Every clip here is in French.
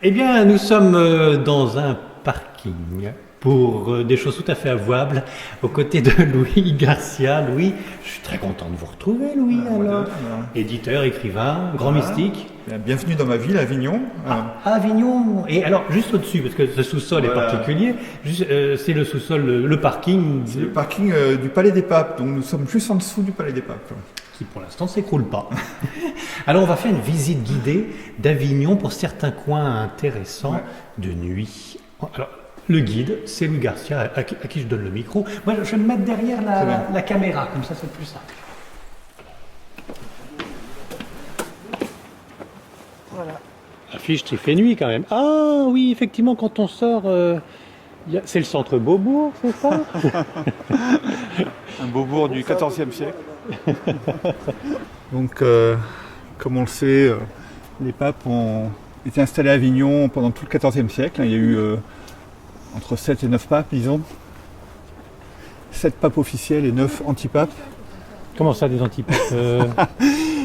Eh bien, nous sommes dans un parking pour des choses tout à fait avouables, aux côtés de Louis Garcia. Louis, je suis très content de vous retrouver, Louis, alors. Éditeur, écrivain, grand mystique. Bienvenue dans ma ville, Avignon. Avignon. Et alors, juste au-dessus, parce que ce sous-sol est particulier, c'est le sous-sol, le parking. C'est le parking du Palais des Papes, donc nous sommes juste en dessous du Palais des Papes. Qui pour l'instant ne s'écroule pas. Alors on va faire une visite guidée d'Avignon pour certains coins intéressants de nuit. Alors, le guide, c'est Louis Garcia, à qui je donne le micro. Moi, je vais me mettre derrière la caméra, comme ça c'est plus simple. Voilà. Affiche il fait nuit quand même. Ah oui, effectivement, quand on sort, c'est le centre Beaubourg, c'est ça? Un Beaubourg du XIVe siècle. Donc, comme on le sait, les papes ont été installés à Avignon pendant tout le XIVe siècle. Il y a eu entre 7 et 9 papes, disons. 7 papes officiels et 9 antipapes. Comment ça, des antipapes?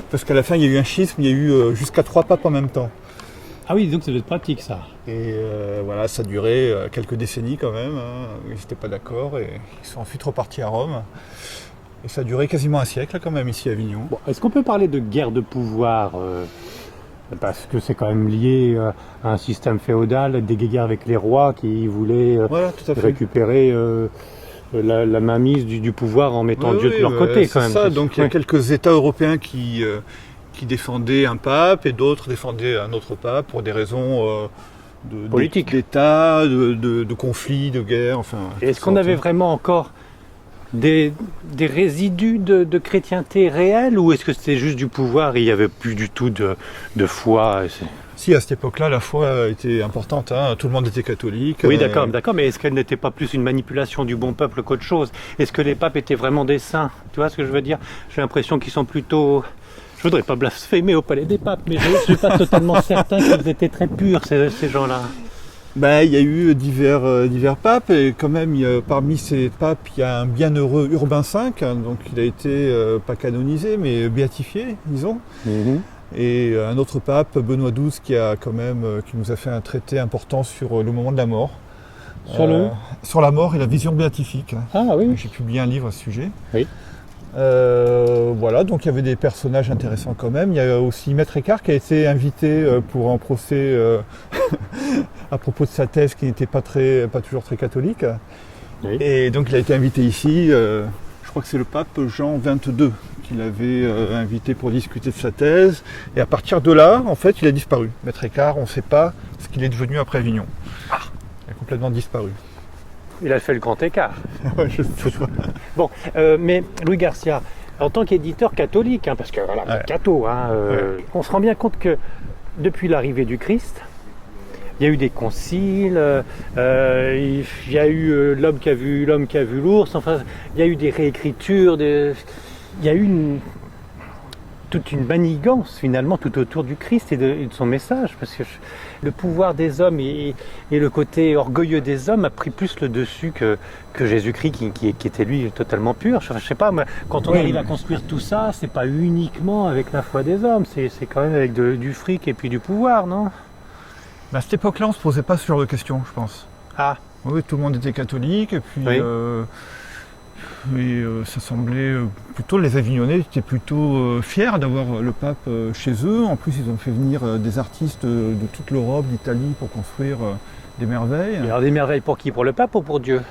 Parce qu'à la fin, il y a eu un schisme, il y a eu jusqu'à 3 papes en même temps. Ah oui, donc ça doit être pratique, ça. Et voilà, ça a duré quelques décennies quand même. Ils n'étaient pas d'accord et ils sont ensuite repartis à Rome. Et ça a duré quasiment un siècle quand même ici à Avignon. Bon, est-ce qu'on peut parler de guerre de pouvoir parce que c'est quand même lié à un système féodal, des guerres avec les rois qui voulaient récupérer la mainmise du pouvoir en mettant Dieu de leur côté quand même. Ça. Donc il y a quelques États européens qui défendaient un pape et d'autres défendaient un autre pape pour des raisons politiques, d'État, de conflits, de guerre. Enfin. Est-ce qu'on avait vraiment encore des résidus de chrétienté réelle, ou est-ce que c'était juste du pouvoir et il n'y avait plus du tout de foi? Si, à cette époque-là, la foi était importante, tout le monde était catholique. Oui, d'accord, mais est-ce qu'elle n'était pas plus une manipulation du bon peuple qu'autre chose? Est-ce que les papes étaient vraiment des saints? Tu vois ce que je veux dire? J'ai l'impression qu'ils sont plutôt... Je voudrais pas blasphémer au palais des papes, mais je ne suis pas totalement certain qu'ils étaient très purs, ces gens-là. Il y a eu divers papes, et quand même, parmi ces papes, il y a un bienheureux Urbain V, donc il a été pas canonisé, mais béatifié, disons. Mm-hmm. Et un autre pape, Benoît XII, qui nous a fait un traité important sur le moment de la mort. Sur la mort et la vision béatifique. Ah oui. J'ai publié un livre à ce sujet. Oui. Voilà, donc il y avait des personnages intéressants quand même. Il y a aussi Maître Écart qui a été invité pour un procès à propos de sa thèse qui n'était pas toujours très catholique. Oui. Et donc il a été invité ici, je crois que c'est le pape Jean XXII qui l'avait invité pour discuter de sa thèse. Et à partir de là, en fait, il a disparu. Maître Écart, on ne sait pas ce qu'il est devenu après Avignon. Il a complètement disparu. Il a fait le grand écart. Ouais, je sais. Bon, mais Louis Garcia, en tant qu'éditeur catholique, parce que voilà, catho, on se rend bien compte que depuis l'arrivée du Christ, il y a eu des conciles, il y a eu l'homme qui a vu l'ours, enfin, il y a eu des réécritures, il y a eu toute une manigance finalement tout autour du Christ et de son message, parce que le pouvoir des hommes et le côté orgueilleux des hommes a pris plus le dessus que Jésus-Christ qui était lui totalement pur. Je sais pas, quand on arrive à construire tout ça, c'est pas uniquement avec la foi des hommes, c'est quand même avec du fric et puis du pouvoir, non? À cette époque-là, on se posait pas ce genre de questions, je pense. Ah. Oui, tout le monde était catholique, et puis ça semblait plutôt, les Avignonnais étaient plutôt fiers d'avoir le pape chez eux. En plus, ils ont fait venir des artistes de toute l'Europe, d'Italie, pour construire des merveilles. Et alors des merveilles pour qui? Pour le pape ou pour Dieu?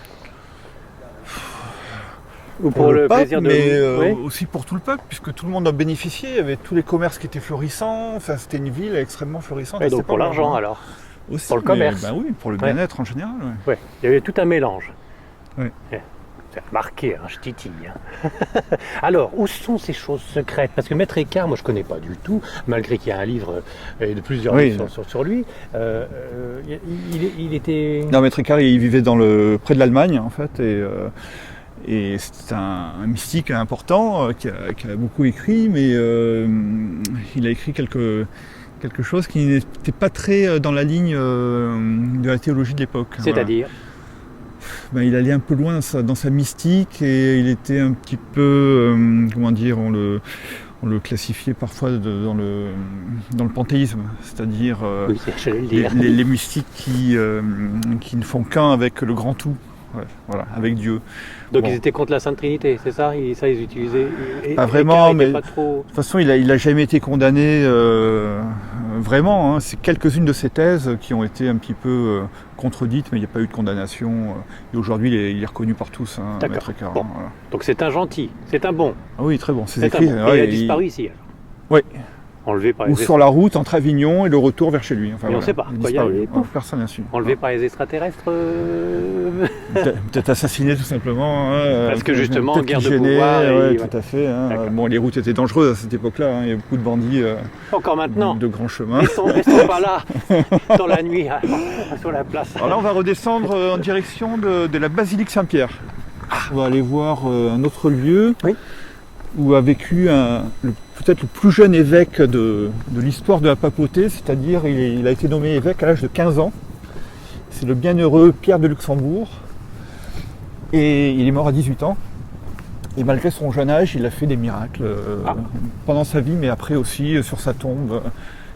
Ou pour le pape, plaisir de... Mais aussi pour tout le peuple, puisque tout le monde a bénéficié. Il y avait tous les commerces qui étaient florissants. Enfin, c'était une ville extrêmement florissante. Et donc pour l'argent alors aussi, pour le commerce. Oui, pour le bien-être en général. Oui, il y avait tout un mélange. Oui. C'est remarqué, je titille. Alors, où sont ces choses secrètes? Parce que Maître Écart, moi je ne connais pas du tout, malgré qu'il y a un livre de plusieurs livres sur lui. Il était... Non, Maître Écart, il vivait près de l'Allemagne, en fait, et c'est un mystique important qui a beaucoup écrit, mais il a écrit quelque chose qui n'était pas très dans la ligne de la théologie de l'époque. C'est-à-dire il allait un peu loin dans sa mystique, et il était un petit peu, on le classifiait parfois dans le panthéisme, c'est-à-dire Oui, j'allais le dire. les mystiques qui ne font qu'un avec le grand tout, ouais, voilà, avec Dieu. Donc Bon. ils étaient contre la Sainte Trinité, c'est ça? Ça, ils utilisaient. Pas vraiment, mais pas trop... de toute façon, il a jamais été condamné vraiment. Hein. C'est quelques-unes de ses thèses qui ont été un petit peu contredites, mais il n'y a pas eu de condamnation. Et aujourd'hui, il est reconnu par tous, hein, D'accord. Maître Eckhart. Bon. Hein, voilà. Donc c'est un gentil, c'est un bon. Ah oui, très bon. Ses C'est un écrits, bon. Et il a disparu ici, alors. Oui. Enlevé par les Ou sur la route entre Avignon et le retour vers chez lui. Enfin, Et on sait pas. Il a Quoi, il y a disparu. les pauvres. Personne n'a su. Enlevé par les extraterrestres. Peut-être assassiné tout simplement. Hein, Parce que justement, peut-être guerre de qu'il gênait, pouvoir. ouais, Ouais. tout à fait. Hein. D'accord. Bon, les routes étaient dangereuses à cette époque-là. Hein. Il y avait beaucoup de bandits Encore maintenant. de grands chemins. Restons pas là, dans la nuit, sur la place. Alors là, on va redescendre en direction de la basilique Saint-Pierre. On va aller voir un autre lieu Oui. où a vécu peut-être le plus jeune évêque de l'histoire de la papauté, c'est-à-dire il a été nommé évêque à l'âge de 15 ans. C'est le bienheureux Pierre de Luxembourg. Et il est mort à 18 ans. Et malgré son jeune âge, il a fait des miracles pendant sa vie, mais après aussi sur sa tombe.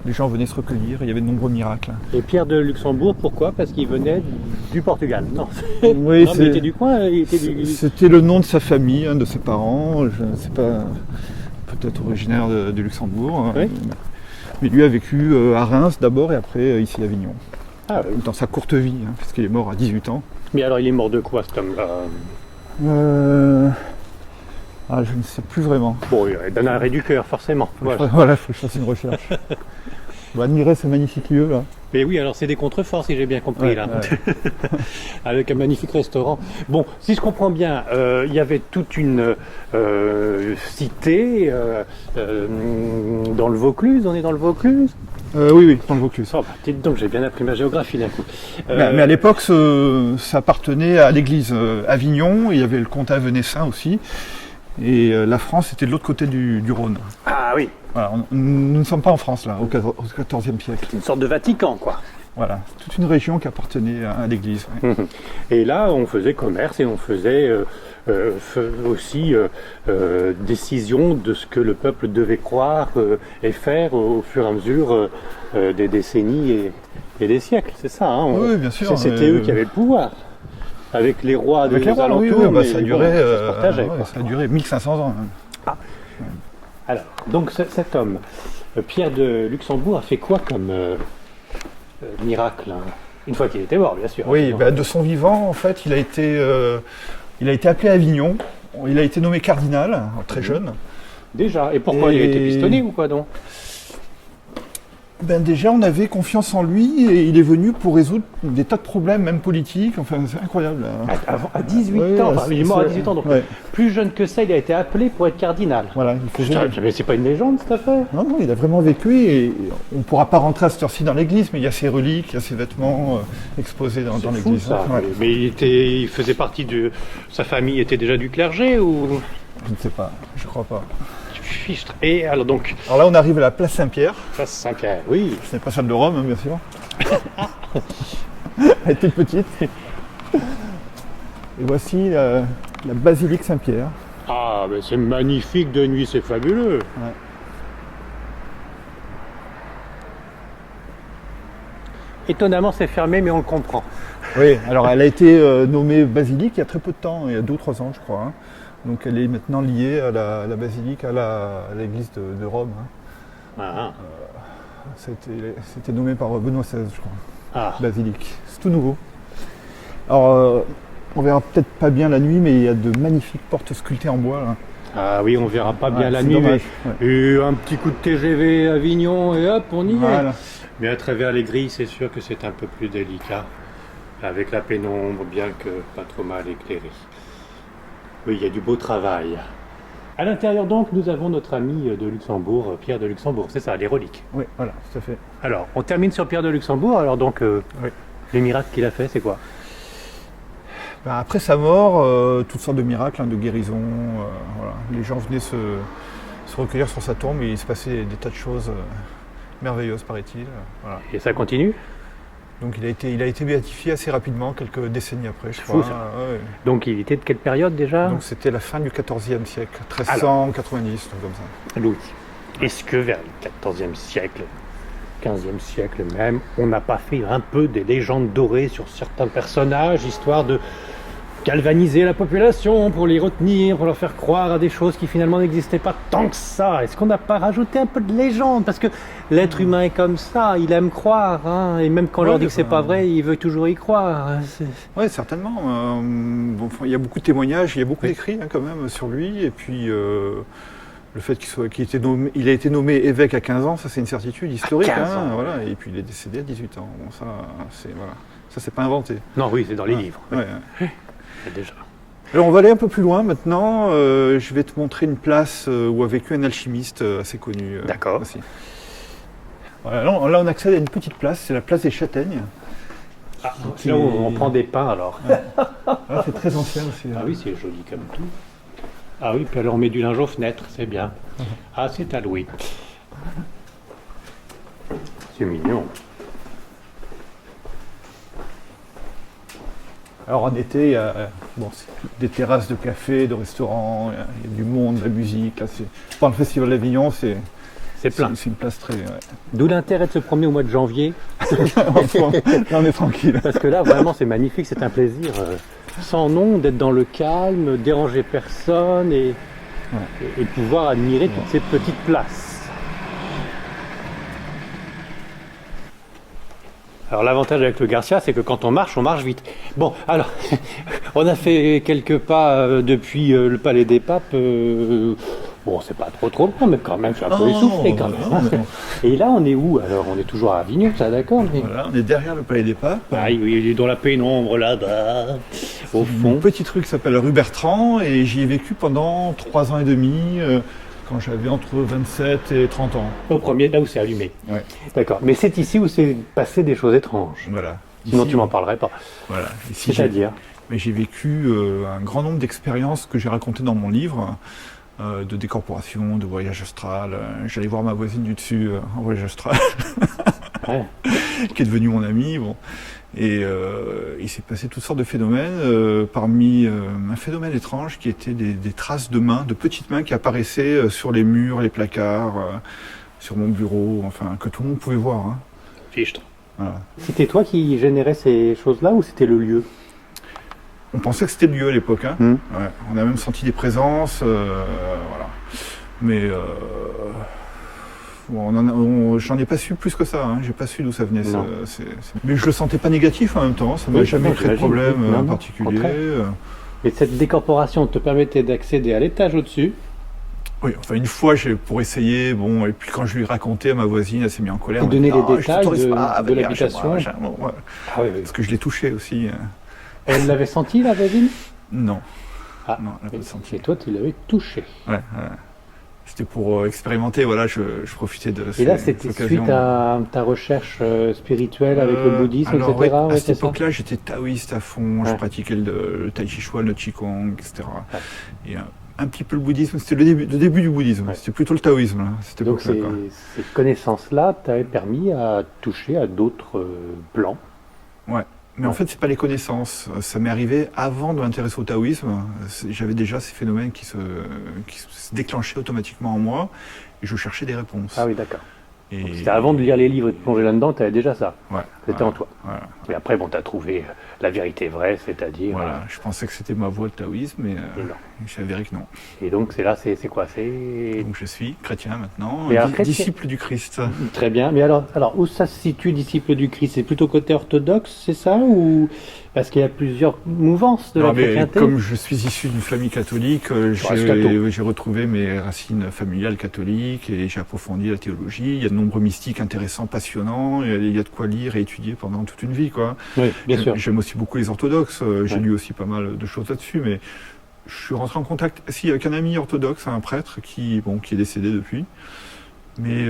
Les gens venaient se recueillir, il y avait de nombreux miracles. Et Pierre de Luxembourg, pourquoi? Parce qu'il venait du Portugal. Non, Oui, non mais il était du coin, il était du... C'était le nom de sa famille, hein, de ses parents. Je ne sais pas, peut-être originaire de Luxembourg. Hein. Oui. Mais lui a vécu à Reims d'abord et après ici à Avignon. Ah, oui. Dans sa courte vie, hein, puisqu'il est mort à 18 ans. Mais alors il est mort de quoi, cet homme-là? Je ne sais plus vraiment. Bon, il donne un arrêt du cœur, forcément. Voilà. Voilà, il faut que je fasse une recherche. On va admirer ce magnifique lieu là. Mais oui, alors c'est des contreforts, si j'ai bien compris, Ouais, là. ouais. Avec un magnifique restaurant. Bon, si je comprends bien, il y avait toute une cité dans le Vaucluse. On est dans le Vaucluse? Oui, dans le Vaucluse. Oh, bah, dites donc, j'ai bien appris ma géographie d'un coup. Mais à l'époque, ça appartenait à l'église Avignon. Il y avait le comtat venessin aussi. Et la France était de l'autre côté du Rhône. Ah oui, Voilà, nous ne sommes pas en France là, au XIVe siècle. une sorte de Vatican, quoi. Voilà, toute une région qui appartenait à l'église. Ouais. Et là, on faisait commerce et on faisait aussi décision de ce que le peuple devait croire et faire au fur et à mesure des décennies et des siècles. C'est ça, hein. Oui, bien sûr. C'était eux qui avaient le pouvoir. Avec les rois Avec les rois, alentours, oui, mais ça a bon, duré, ça se partageait, quoi. ça a duré 1500 ans. Hein. Alors, donc cet homme, Pierre de Luxembourg, a fait quoi comme miracle, hein, une fois qu'il était mort, bien sûr. Oui, de son vivant, en fait, il a été appelé à Avignon. Il a été nommé cardinal, très jeune. Déjà. Et pourquoi il a été pistonné ou quoi donc? Déjà, on avait confiance en lui et il est venu pour résoudre des tas de problèmes, même politiques. Enfin, c'est incroyable. À 18 Ouais, ans, enfin, il est mort à 18 ans, donc ouais. plus jeune que ça, il a été appelé pour être cardinal. Voilà, il faisait... Putain, mais c'est pas une légende cette affaire? Non, il a vraiment vécu et on ne pourra pas rentrer à cette heure-ci dans l'église, mais il y a ses reliques, il y a ses vêtements exposés dans C'est fou, l'église. ça. Ouais. Mais il faisait partie de... Sa famille était déjà du clergé ou... Je ne sais pas, je crois pas. Fichtre. Et alors donc, Alors là, on arrive à la place Saint-Pierre. place Saint-Pierre, oui. Ce n'est pas celle de Rome, hein, bien sûr. Elle était petite. Et voici la basilique Saint-Pierre. Ah, mais c'est magnifique de nuit, c'est fabuleux. Ouais. Étonnamment, c'est fermé, mais on le comprend. Oui, alors elle a été nommée basilique il y a très peu de temps, il y a 2 ou 3 ans, je crois. Hein. Donc elle est maintenant liée à la basilique, à l'église de Rome. Hein. Ah, C'était nommé par Benoît XVI, je crois. ah. Basilique. C'est tout nouveau. Alors, on verra peut-être pas bien la nuit, mais il y a de magnifiques portes sculptées en bois. Là. Ah oui, on verra pas bien Ouais, la c'est nuit, dommage, mais un petit coup de TGV à Avignon et hop, on y Voilà. est. Mais à travers les grilles, c'est sûr que c'est un peu plus délicat, avec la pénombre, bien que pas trop mal éclairée. Oui, il y a du beau travail. À l'intérieur donc, nous avons notre ami de Luxembourg, Pierre de Luxembourg, c'est ça, les reliques. Oui, voilà, tout à fait. Alors, on termine sur Pierre de Luxembourg, alors donc, Oui. les miracles qu'il a fait, c'est quoi? Après sa mort, toutes sortes de miracles, hein, de guérisons. Voilà. Les gens venaient se recueillir sur sa tombe et il se passait des tas de choses merveilleuses, paraît-il. Voilà. Et ça continue? Donc il a été béatifié assez rapidement, quelques décennies après, je C'est crois. fou, ça. Ouais. Donc il était de quelle période déjà? Donc c'était la fin du XIVe siècle, 1390, truc comme ça. Louis. Est-ce que vers le XIVe siècle, XVe siècle même, on n'a pas fait un peu des légendes dorées sur certains personnages, histoire de galvaniser la population, pour les retenir, pour leur faire croire à des choses qui finalement n'existaient pas tant que ça? Est-ce qu'on n'a pas rajouté un peu de légende? Parce que l'être humain est comme ça, il aime croire, hein, et même quand on leur dit que c'est pas vrai, il veut toujours y croire. Oui, certainement. Il y a beaucoup de témoignages, il y a beaucoup d'écrits quand même sur lui, et puis le fait qu'il a été nommé évêque à 15 ans, ça c'est une certitude historique. 15 ans. Voilà, et puis il est décédé à 18 ans. Bon, ça, c'est pas inventé. Non, oui, c'est dans les livres. Ouais. Déjà. Alors on va aller un peu plus loin maintenant. Je vais te montrer une place où a vécu un alchimiste assez connu. D'accord. Aussi. Voilà, là, on accède à une petite place, c'est la place des Châtaignes. Ah, là on prend des pains alors. Ah, c'est très ancien aussi. Ah oui, c'est joli comme tout. Ah oui, puis alors on met du linge aux fenêtres, c'est bien. Ah, c'est à Louis. C'est mignon. Alors en été, il y a c'est des terrasses de café, de restaurants, il y a du monde, de la musique. Là, pendant le Festival d'Avignon, c'est plein. C'est une place très... D'où l'intérêt de se promener au mois de janvier. Là, on est tranquille. Parce que là, vraiment, c'est magnifique, c'est un plaisir sans nom d'être dans le calme, déranger personne et pouvoir admirer toutes ces petites places. Alors l'avantage avec le Garcia, c'est que quand on marche vite. Bon, alors, on a fait quelques pas depuis le Palais des Papes. Bon, c'est pas trop loin, mais quand même, je suis un peu essoufflé quand même. Et là, on est où alors? On est toujours à Avignon, ça d'accord mais... Voilà, on est derrière le Palais des Papes. Ah oui, il est dans la pénombre là-bas, au fond. Un petit truc qui s'appelle rue Bertrand, et j'y ai vécu pendant 3 ans et demi. Quand j'avais entre 27 et 30 ans. Au premier, là où c'est allumé. Ouais. D'accord. Mais c'est ici où s'est passé des choses étranges. Voilà. Sinon, tu m'en parlerais pas. Voilà. Ici, c'est-à-dire j'ai vécu un grand nombre d'expériences que j'ai racontées dans mon livre, de décorporation, de voyage astral. J'allais voir ma voisine du dessus en voyage astral, qui est devenue mon amie. Bon. Et il s'est passé toutes sortes de phénomènes, parmi un phénomène étrange qui était des traces de mains, de petites mains qui apparaissaient sur les murs, les placards, sur mon bureau, enfin que tout le monde pouvait voir. Hein. Fichtre. Voilà. C'était toi qui générais ces choses-là ou c'était le lieu? On pensait que c'était le lieu à l'époque. Hein. Ouais. On a même senti des présences, voilà. Mais j'en ai pas su plus que ça, hein. J'ai pas su d'où ça venait. Mais je le sentais pas négatif en même temps, ça m'a jamais créé de problème en particulier. Et cette décorporation te permettait d'accéder à l'étage au-dessus? Oui, enfin une fois pour essayer, bon, et puis quand je lui racontais à ma voisine, elle s'est mise en colère. Tu donnais les détails de l'habitation? Parce que je l'ai touché aussi. Elle l'avait senti la voisine? Non. Ah, non, elle n'a pas senti. Et toi tu l'avais touché? Ouais. C'était pour expérimenter, voilà, je profitais de cette occasion. Et là, c'était suite à ta recherche spirituelle avec le bouddhisme, etc. Ouais, à cette époque-là, j'étais taoïste à fond, je pratiquais le tai chi chuan, le qigong, etc. Et un petit peu le bouddhisme, c'était le début du bouddhisme, c'était plutôt le taoïsme. Là, donc ces connaissances-là t'avaient permis à toucher à d'autres plans. Ouais. Mais en fait, c'est pas les connaissances. Ça m'est arrivé avant de m'intéresser au taoïsme. J'avais déjà ces phénomènes qui se déclenchaient automatiquement en moi et je cherchais des réponses. Ah oui, d'accord. C'était avant de lire les livres et de plonger là-dedans, tu avais déjà ça. Ouais. C'était en toi. Voilà. Et après, bon, tu as trouvé la vérité vraie, c'est-à-dire... Voilà, je pensais que c'était ma voie le taoïsme, mais j'ai avéré que non. Et donc, c'est quoi? Donc, je suis chrétien maintenant, disciple du Christ. Très bien. Mais alors, où ça se situe, disciple du Christ? C'est plutôt côté orthodoxe, c'est ça? Ou parce qu'il y a plusieurs mouvances de la chrétienté? Comme je suis issu d'une famille catholique, j'ai retrouvé mes racines familiales catholiques et j'ai approfondi la théologie. Il y a de nombreux mystiques intéressants, passionnants. Il y a de quoi lire et étudier pendant toute une vie, quoi. Oui, bien sûr. J'aime aussi beaucoup les orthodoxes. J'ai lu aussi pas mal de choses là-dessus, mais je suis rentré en contact avec un ami orthodoxe, un prêtre qui est décédé depuis. Mais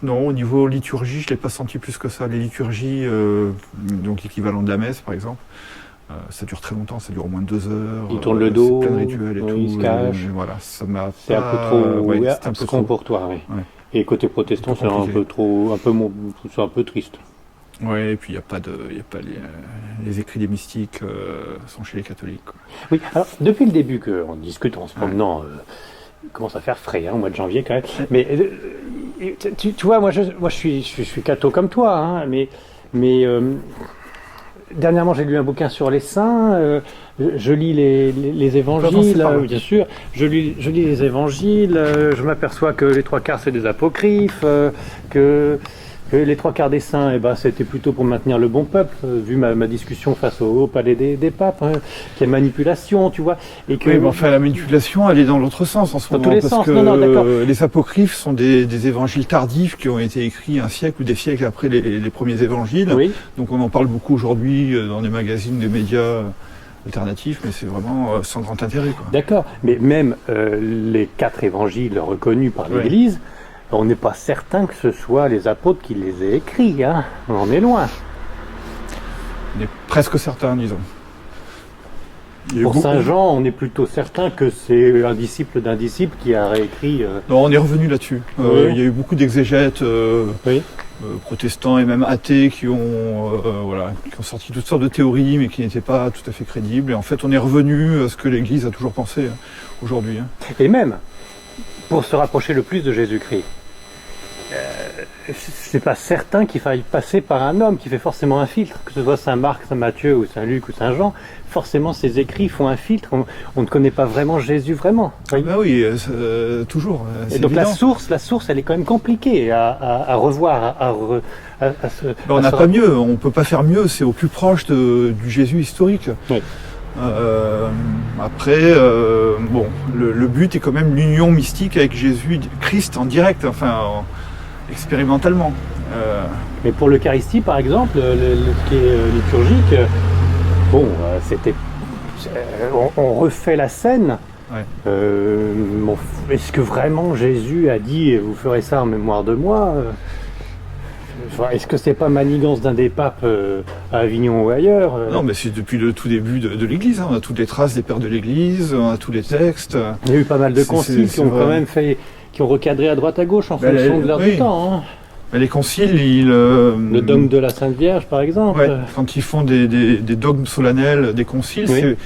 non, au niveau liturgie, je ne l'ai pas senti plus que ça. Les liturgies, donc l'équivalent de la messe par exemple, ça dure très longtemps, ça dure au moins 2 heures. Il tourne le dos, plein de rituels et tout. Il se cache. Voilà, ça m'a c'est un peu trop abscon pour toi, oui. Ouais. Et côté protestant, c'est un peu triste. Ouais, et puis il n'y a pas les écrits des mystiques sont chez les catholiques, quoi. Oui, alors depuis le début qu'on discute en se promenant, il commence à faire frais au mois de janvier quand même. Mais tu vois, moi je suis catho comme toi, hein, mais dernièrement j'ai lu un bouquin sur les saints, je lis les évangiles, bien sûr, je lis les évangiles, je m'aperçois que les trois quarts c'est des apocryphes, que les trois quarts des saints, c'était plutôt pour maintenir le bon peuple, vu ma discussion face au palais des papes, hein, qu'il y a manipulation, tu vois. Et que, oui, mais enfin, la manipulation, elle est dans l'autre sens en ce moment. Dans tous les parce sens, que d'accord. Les apocryphes sont des évangiles tardifs qui ont été écrits un siècle ou des siècles après les premiers évangiles. Oui. Donc on en parle beaucoup aujourd'hui dans des magazines, des médias alternatifs, mais c'est vraiment sans grand intérêt, quoi. D'accord, mais même les 4 évangiles reconnus par l'Église, on n'est pas certain que ce soit les apôtres qui les aient écrits, hein. On en est loin. On est presque certain, disons. Pour Saint Jean, on est plutôt certain que c'est un disciple d'un disciple qui a réécrit... Non, on est revenu là-dessus. Il y a eu beaucoup d'exégètes protestants et même athées qui ont sorti toutes sortes de théories, mais qui n'étaient pas tout à fait crédibles. Et en fait, on est revenu à ce que l'Église a toujours pensé aujourd'hui. Et même, pour se rapprocher le plus de Jésus-Christ, c'est pas certain qu'il faille passer par un homme qui fait forcément un filtre, que ce soit Saint Marc, Saint Matthieu ou Saint Luc ou Saint Jean. Forcément, ces écrits font un filtre. On ne connaît pas vraiment Jésus vraiment. Oui, toujours. Et donc évident. la source, elle est quand même compliquée à revoir, on n'a pas mieux. On peut pas faire mieux. C'est au plus proche du Jésus historique. Oui. Après, le but est quand même l'union mystique avec Jésus, Christ en direct, expérimentalement. Mais pour l'Eucharistie, par exemple, ce qui est liturgique, on refait la scène. Ouais. Est-ce que vraiment Jésus a dit « vous ferez ça en mémoire de moi » Est-ce que c'est pas manigance d'un des papes à Avignon ou ailleurs Non, mais c'est depuis le tout début de l'Église. On a toutes les traces des pères de l'Église, on a tous les textes. Il y a eu pas mal de conciles qui ont quand même qui ont recadré à droite à gauche en fonction de leur temps. Hein. Mais les conciles, le dogme de la Sainte Vierge, par exemple. Ouais, quand ils font des dogmes solennels, des conciles,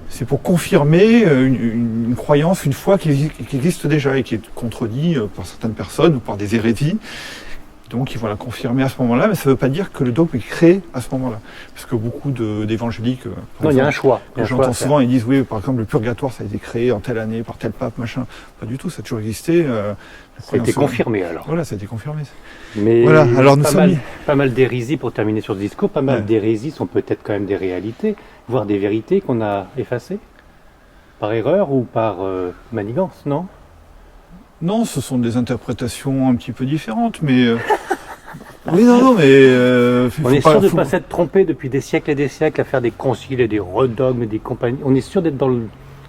c'est pour confirmer une croyance, une foi qui existe déjà et qui est contredite par certaines personnes ou par des hérésies. Donc ils vont la confirmer à ce moment-là, mais ça ne veut pas dire que le dogme est créé à ce moment-là. Parce que beaucoup d'évangéliques... Non, il y a un choix. J'entends souvent, ils disent, oui, par exemple, le purgatoire, ça a été créé en telle année, par tel pape, machin. Pas du tout, ça a toujours existé. Ça a été confirmé, alors. Voilà, ça a été confirmé. Mais voilà, alors pas mal d'hérésies, pour terminer sur ce discours, pas mal d'hérésies sont peut-être quand même des réalités, voire des vérités qu'on a effacées, par erreur ou par manigance, non ? Non, ce sont des interprétations un petit peu différentes, mais... Oui, non, mais... on est sûr de ne pas s'être trompé depuis des siècles et des siècles à faire des conciles et des redogmes et des compagnies. On est sûr d'être dans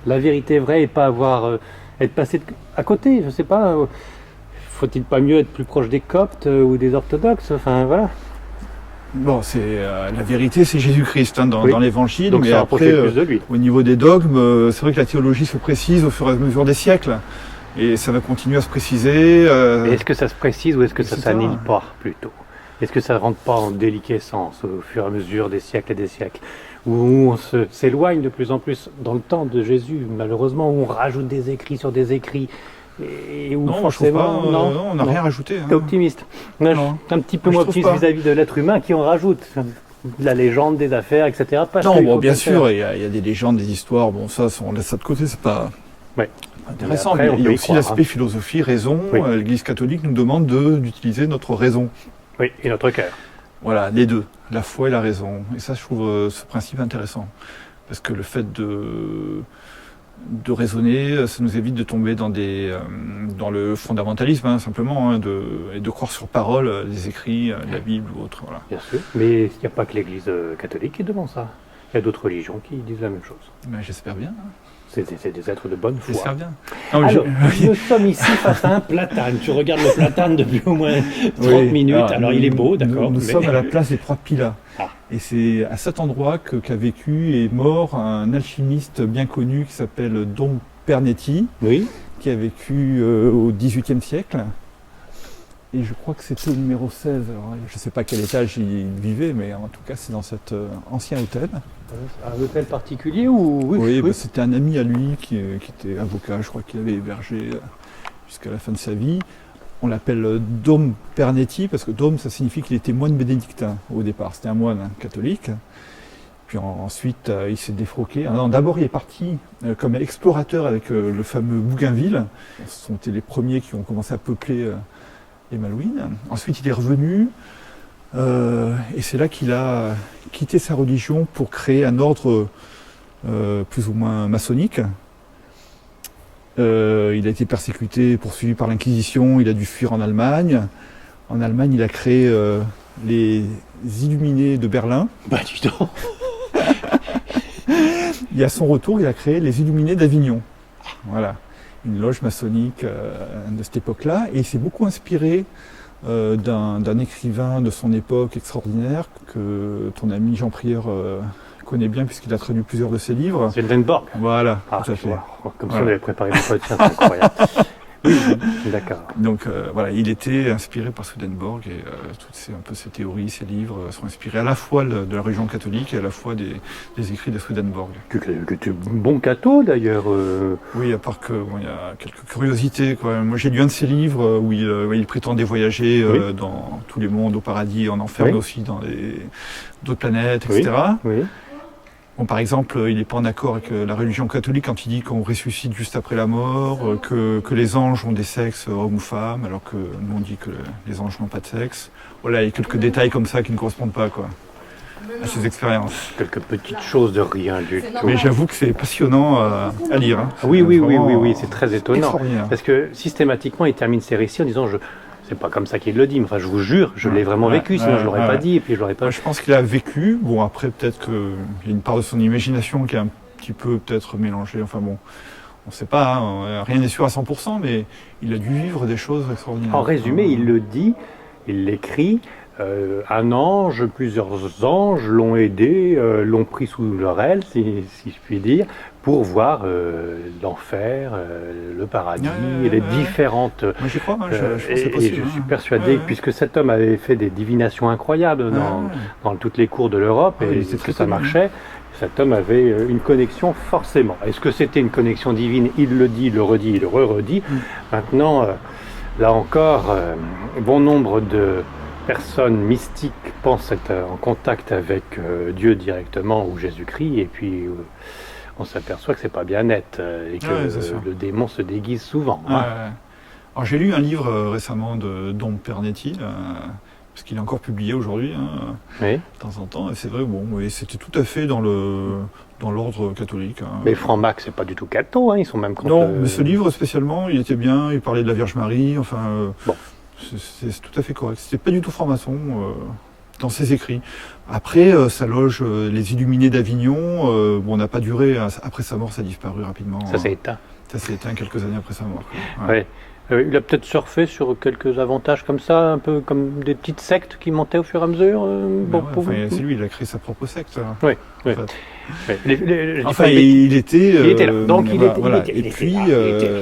la vérité vraie et pas être passé à côté, je sais pas. Faut-il pas mieux être plus proche des coptes ou des orthodoxes ? Enfin, voilà. Bon, la vérité, c'est Jésus-Christ dans l'évangile, donc mais après, plus de lui. Au niveau des dogmes, c'est vrai que la théologie se précise au fur et à mesure des siècles. Et ça va continuer à se préciser. Est-ce que ça se précise ou est-ce que ça s'annule pas plutôt ? Est-ce que ça ne rentre pas en déliquescence au fur et à mesure des siècles et des siècles ? Où on s'éloigne de plus en plus dans le temps de Jésus, malheureusement, où on rajoute des écrits sur des écrits. Et où non, forcément, non, on n'a rien rajouté. T'es optimiste. Un petit peu moins optimiste vis-à-vis de l'être humain qui en rajoute. La légende, des affaires, etc. Bien sûr, il y a des légendes, des histoires. Bon, ça, on laisse ça de côté, c'est pas... Ouais. Intéressant, mais il y a aussi l'aspect philosophie, raison. Oui. L'Église catholique nous demande d'utiliser notre raison. Oui, et notre cœur. Voilà, les deux, la foi et la raison. Et ça, je trouve ce principe intéressant. Parce que le fait de raisonner, ça nous évite de tomber dans le fondamentalisme, simplement, et de croire sur parole les écrits de la Bible ou autre. Voilà. Bien sûr, mais il n'y a pas que l'Église catholique qui demande ça. Il y a d'autres religions qui disent la même chose. Ben, j'espère bien. C'est des êtres de bonne foi. J'espère bien. Non, alors, nous sommes ici face à un platane. Tu regardes le platane depuis au moins 30 minutes. Alors il est beau, d'accord. Nous sommes à la place des Trois Pilas. Et c'est à cet endroit qu'a vécu et mort un alchimiste bien connu qui s'appelle Dom Pernetti, qui a vécu au XVIIIe siècle. Et je crois que c'était au numéro 16. Alors, je ne sais pas à quel étage il vivait, mais en tout cas, c'est dans cet ancien hôtel. Un hôtel particulier ou... Oui, bah, c'était un ami à lui qui était avocat, je crois qu'il avait hébergé jusqu'à la fin de sa vie. On l'appelle Dom Pernetti, parce que Dom, ça signifie qu'il était moine bénédictin au départ. C'était un moine catholique. Puis ensuite, il s'est défroqué. D'abord, il est parti comme explorateur avec le fameux Bougainville. Ce sont les premiers qui ont commencé à peupler les Malouines. Ensuite, il est revenu. Et c'est là qu'il a quitté sa religion pour créer un ordre plus ou moins maçonnique. Il a été persécuté, poursuivi par l'Inquisition, il a dû fuir en Allemagne. En Allemagne, il a créé les Illuminés de Berlin. Bah dis donc. Et à son retour, il a créé les Illuminés d'Avignon. Voilà, une loge maçonnique de cette époque-là. Et il s'est beaucoup inspiré d'un écrivain de son époque extraordinaire que ton ami Jean Prieur connaît bien puisqu'il a traduit plusieurs de ses livres. Swedenborg. Voilà, tout à fait. Comme si on avait préparé le podcast, c'est incroyable. Oui, d'accord. Donc voilà, il était inspiré par Swedenborg et toutes ces théories, ces livres sont inspirés à la fois de la religion catholique et à la fois des écrits de Swedenborg. Que tu es bon catho d'ailleurs. Oui, à part que il y a quelques curiosités, quoi. Moi j'ai lu un de ses livres où il prétendait voyager dans tous les mondes, au paradis, en enfer, mais aussi dans d'autres planètes, etc. Oui. Bon, par exemple, il n'est pas en accord avec la religion catholique quand il dit qu'on ressuscite juste après la mort, que les anges ont des sexes hommes ou femmes, alors que nous on dit que les anges n'ont pas de sexe. Voilà, il y a quelques détails comme ça qui ne correspondent pas, quoi, à ces expériences. Quelques petites choses de rien du tout. Mais j'avoue que c'est passionnant à lire. Hein. Oui, c'est très étonnant. Parce que systématiquement, il termine ses récits en disant c'est pas comme ça qu'il le dit, mais enfin je vous jure, je l'ai vraiment vécu, sinon je l'aurais pas dit, et puis je l'aurais pas... Je pense qu'il a vécu, bon après peut-être qu'il y a une part de son imagination qui est un petit peu peut-être mélangée, enfin bon, on sait pas, hein, rien n'est sûr à 100%, mais il a dû vivre des choses extraordinaires. En résumé, il le dit, il l'écrit, un ange, plusieurs anges l'ont aidé, l'ont pris sous leur aile, si je puis dire, pour voir l'enfer, le paradis, et les différentes... Moi j'y crois, je pense que c'est et possible. Je suis persuadé, puisque cet homme avait fait des divinations incroyables dans toutes les cours de l'Europe, et que ça marchait, cet homme avait une connexion forcément. Est-ce que c'était une connexion divine? Il le dit, il le redit, il le redit. Maintenant, là encore, bon nombre de personnes mystiques pensent être en contact avec Dieu directement ou Jésus-Christ, et puis on s'aperçoit que c'est pas bien net et que le démon se déguise souvent. Alors j'ai lu un livre récemment de Dom Pernetti, parce qu'il est encore publié aujourd'hui, de temps en temps, et c'est vrai, c'était tout à fait dans l'ordre catholique. Mais franc-mac, c'est pas du tout catho, ils sont même contre... Non, mais ce livre spécialement, il était bien, il parlait de la Vierge Marie, c'est tout à fait correct. C'était pas du tout franc-maçon dans ses écrits. Après, sa loge, les Illuminés d'Avignon, on n'a pas duré. Après sa mort, ça a disparu rapidement. Ça s'est éteint. Ça s'est éteint quelques années après sa mort. Ouais. Il a peut-être surfé sur quelques avantages comme ça, un peu comme des petites sectes qui montaient au fur et à mesure. C'est lui, il a créé sa propre secte. Oui. Il était là. Donc il était. Et puis,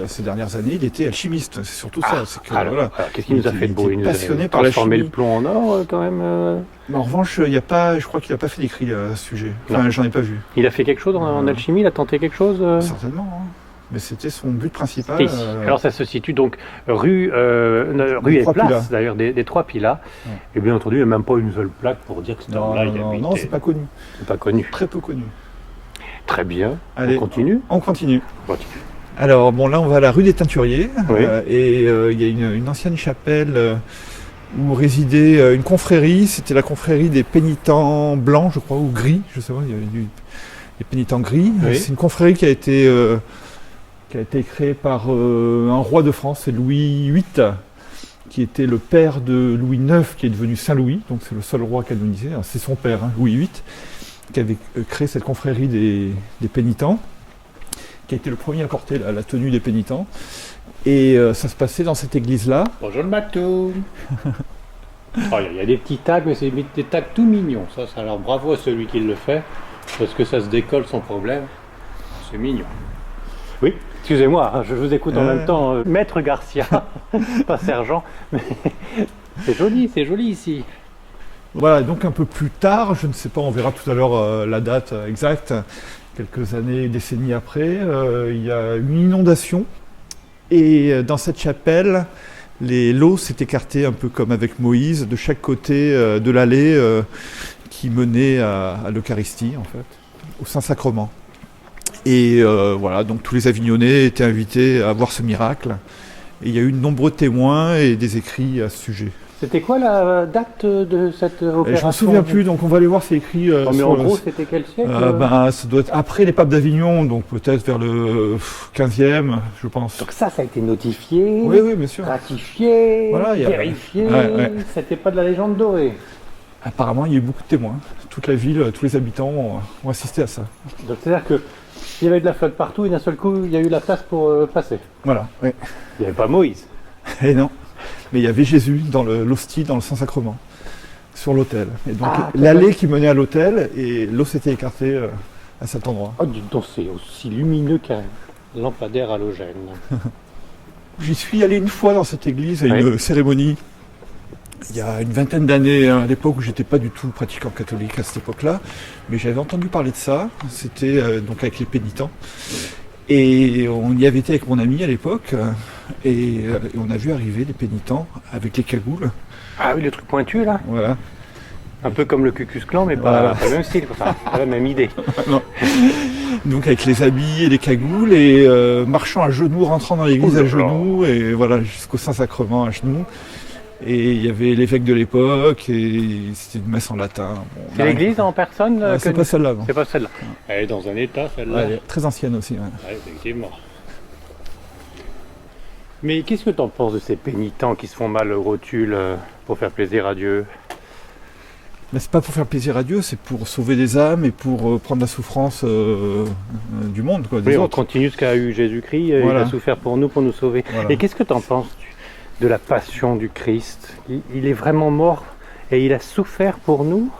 ces dernières années, il était alchimiste. C'est surtout ça. Alors, qu'est-ce qu'il nous a fait de beau? Il nous a passionné par la chimie. Le plomb en or, quand même. En revanche, je crois qu'il n'a pas fait d'écrit à ce sujet. Enfin, j'en ai pas vu. Il a fait quelque chose en alchimie? Il a tenté quelque chose? Certainement. Mais c'était son but principal. Alors ça se situe donc rue et place, d'ailleurs, des Trois Pilas. Et bien entendu, il n'y a même pas une seule plaque pour dire que c'est là il habitait. Non, c'est pas connu. C'est pas connu. Très peu connu. Très bien. Allez, on continue. On continue. Alors, là, on va à la rue des Teinturiers. Oui. Et il y a une ancienne chapelle où résidait une confrérie. C'était la confrérie des pénitents blancs, je crois, ou gris. Je sais pas, il y avait des pénitents gris. Oui. C'est une confrérie qui a été créée par un roi de France, c'est Louis VIII, qui était le père de Louis IX, qui est devenu Saint-Louis, donc c'est le seul roi canonisé, c'est son père, Louis VIII, qui avait créé cette confrérie des pénitents, qui a été le premier à porter la tenue des pénitents, et ça se passait dans cette église-là. Bonjour le Matou. Il y a des petits tags, mais c'est des tags tout mignons, ça, alors bravo à celui qui le fait, parce que ça se décolle sans problème, c'est mignon. Oui. Excusez-moi, hein, je vous écoute en même temps, Maître Garcia, pas sergent, mais c'est joli ici. Voilà, donc un peu plus tard, je ne sais pas, on verra tout à l'heure la date exacte, quelques années, décennies après, il y a une inondation. Et dans cette chapelle, l'eau s'est écartée un peu comme avec Moïse, de chaque côté de l'allée qui menait à l'Eucharistie, en fait, au Saint-Sacrement. Et voilà, donc tous les Avignonnais étaient invités à voir ce miracle. Et il y a eu de nombreux témoins et des écrits à ce sujet. C'était quoi la date de cette opération? Je ne me souviens plus, donc on va aller voir, c'est écrit... mais en gros, c'était quel siècle? Ça doit être après les papes d'Avignon, donc peut-être vers le 15e, je pense. Donc ça a été notifié, oui, bien sûr. Ratifié, voilà, vérifié, c'était pas de la légende dorée. Apparemment, il y a eu beaucoup de témoins. Toute la ville, tous les habitants ont assisté à ça. Donc c'est-à-dire que il y avait de la flotte partout et d'un seul coup, il y a eu la place pour passer. Voilà, oui. Il n'y avait pas Moïse. Et non, mais il y avait Jésus dans l'hostie, dans le Saint-Sacrement, sur l'autel. Et donc l'allée qui menait à l'autel, et l'eau s'était écartée à cet endroit. Oh, dis donc, c'est aussi lumineux qu'un lampadaire halogène. J'y suis allé une fois dans cette église à une cérémonie. Il y a une vingtaine d'années, à l'époque où j'étais pas du tout pratiquant catholique à cette époque-là, mais j'avais entendu parler de ça. C'était donc avec les pénitents. Et on y avait été avec mon ami à l'époque, et on a vu arriver les pénitents avec les cagoules. Ah oui, le truc pointu là. Voilà. Un peu comme le Ku Klux Klan, mais pas le même style, enfin, pas la même idée. Non. Donc avec les habits et les cagoules, et marchant à genoux, rentrant dans l'église à genoux, et voilà, jusqu'au Saint-Sacrement à genoux. Et il y avait l'évêque de l'époque, et c'était une messe en latin. Bon, c'est l'église en personne c'est pas celle-là. Non. C'est pas celle-là. Elle est dans un état, celle-là. Elle est très ancienne aussi. Ouais, effectivement. Mais qu'est-ce que tu en penses de ces pénitents qui se font mal au rotule pour faire plaisir à Dieu? Mais c'est pas pour faire plaisir à Dieu, c'est pour sauver des âmes et pour prendre la souffrance du monde, quoi, des autres. On continue ce qu'a eu Jésus-Christ, il a souffert pour nous sauver. Voilà. Et qu'est-ce que tu en penses de la passion du Christ? Il est vraiment mort et il a souffert pour nous?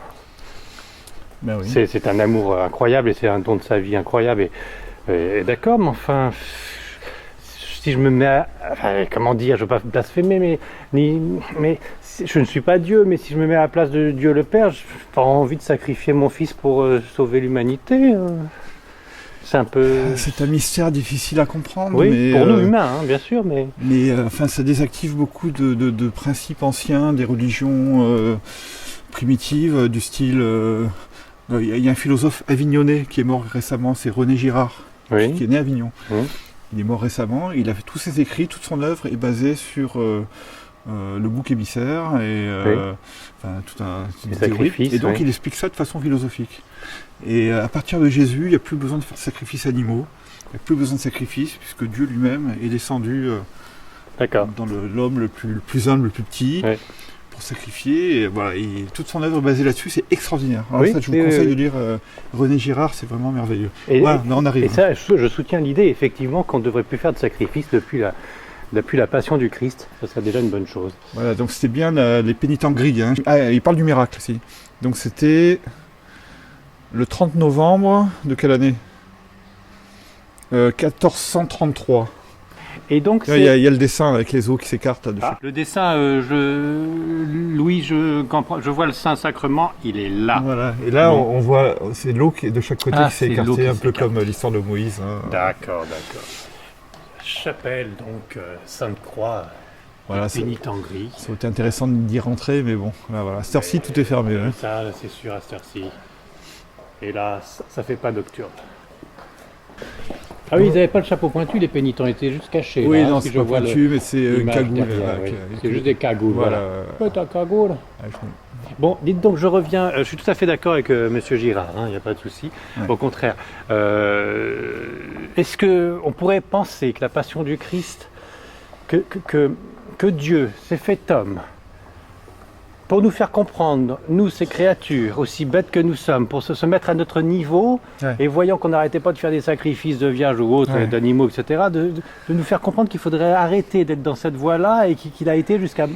Ben oui. C'est un amour incroyable et c'est un don de sa vie incroyable. Et d'accord, mais enfin, si je me mets à... Enfin, comment dire, je ne veux pas blasphémer, mais je ne suis pas Dieu, mais si je me mets à la place de Dieu le Père, je n'ai pas envie de sacrifier mon fils pour sauver l'humanité. C'est un peu... C'est un mystère difficile à comprendre. Oui, mais, pour nous humains, hein, bien sûr, mais... Mais enfin, ça désactive beaucoup de principes anciens, des religions primitives, du style... Il y a un philosophe avignonnais qui est mort récemment, c'est René Girard, qui est né à Avignon. Il est mort récemment, il a fait tous ses écrits, toute son œuvre est basée sur le bouc émissaire et tout un théorie. Et donc il explique ça de façon philosophique. Et à partir de Jésus, il n'y a plus besoin de faire de sacrifices animaux, il n'y a plus besoin de sacrifices puisque Dieu lui-même est descendu dans l'homme le plus humble, le plus petit. Pour sacrifier, et voilà, et toute son œuvre basée là-dessus, c'est extraordinaire. Alors ça, je vous conseille de lire René Girard, c'est vraiment merveilleux. Voilà, on arrive. Et ça, je soutiens l'idée, effectivement, qu'on ne devrait plus faire de sacrifice depuis la passion du Christ. Ça serait déjà une bonne chose. Voilà, donc c'était bien les pénitents gris. Hein. Ah, il parle du miracle aussi. Donc c'était le 30 novembre de quelle année 1433. Et donc il y a le dessin avec les os qui s'écartent là-dessus. Le dessin, Louis, je vois le Saint-Sacrement, il est là. Voilà. Et là, on voit, c'est l'eau qui est de chaque côté qui s'est écartée, un peu comme l'histoire de Moïse. Hein. D'accord. Chapelle, donc, Sainte-Croix, pénitent gris. Ça aurait été intéressant d'y rentrer, mais bon, là, voilà. À cette heure-ci, tout est fermé. Hein. Ça, c'est sûr, à cette heure-ci. Et là, ça fait pas nocturne. Ah oui, ils n'avaient pas le chapeau pointu, les pénitents étaient juste cachés. Oui, là, non, c'est pas pointu, mais c'est une cagoule. C'est juste des cagoules, voilà. Ouais, t'as cagoule. Bon, dites donc, je reviens, je suis tout à fait d'accord avec M. Girard, il n'y a pas de souci. Au contraire, est-ce qu'on pourrait penser que la passion du Christ, que Dieu s'est fait homme, pour nous faire comprendre, nous ces créatures, aussi bêtes que nous sommes, pour se mettre à notre niveau, et voyant qu'on n'arrêtait pas de faire des sacrifices de vierges ou autres, d'animaux, etc., de nous faire comprendre qu'il faudrait arrêter d'être dans cette voie-là, et qu'il a été jusqu'à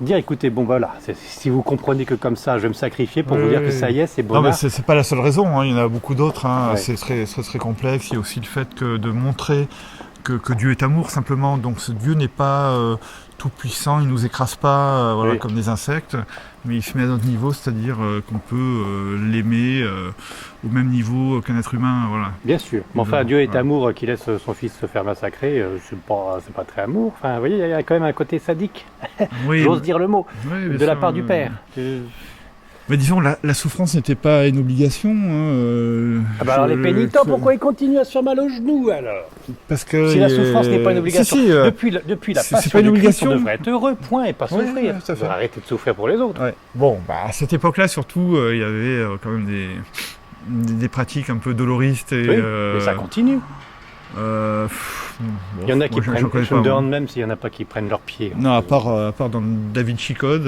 dire, écoutez, bon voilà, si vous comprenez que comme ça, je vais me sacrifier pour vous dire que ça y est, c'est bon. Non, mais c'est pas la seule raison, hein. Il y en a beaucoup d'autres, hein. C'est très complexe. Il y a aussi le fait de montrer que Dieu est amour simplement. Donc ce Dieu n'est pas tout puissant, il nous écrase pas Oui. comme des insectes, mais il se met à notre niveau, c'est-à-dire qu'on peut l'aimer au même niveau qu'un être humain. Voilà. Bien sûr. Mais enfin, Dieu est Ouais. amour qui laisse son fils se faire massacrer. C'est pas très amour. Enfin, vous voyez, il y a quand même un côté sadique. Oui, J'ose dire le mot. oui, bien De la sûr, part du Père. Mais disons, la souffrance n'était pas une obligation. Ah bah alors les pénitents, pourquoi ils continuent à se faire mal aux genoux alors? Parce que Si la souffrance n'est pas une obligation, Si, depuis la c'est passion pas une du Christ, on obligation. devrait être heureux, point, et pas Ouais, souffrir. ouais, tout à fait. Arrêtez de souffrir pour les autres. Ouais. Bon, à cette époque-là, surtout, il y avait quand même des pratiques un peu doloristes. Et, Oui, mais ça continue. bon, Il y en a qui moi, j'en prennent, connais je pas, me moi. demande même s'il y en a pas qui prennent leurs pieds. Non, à part dans David Chicode,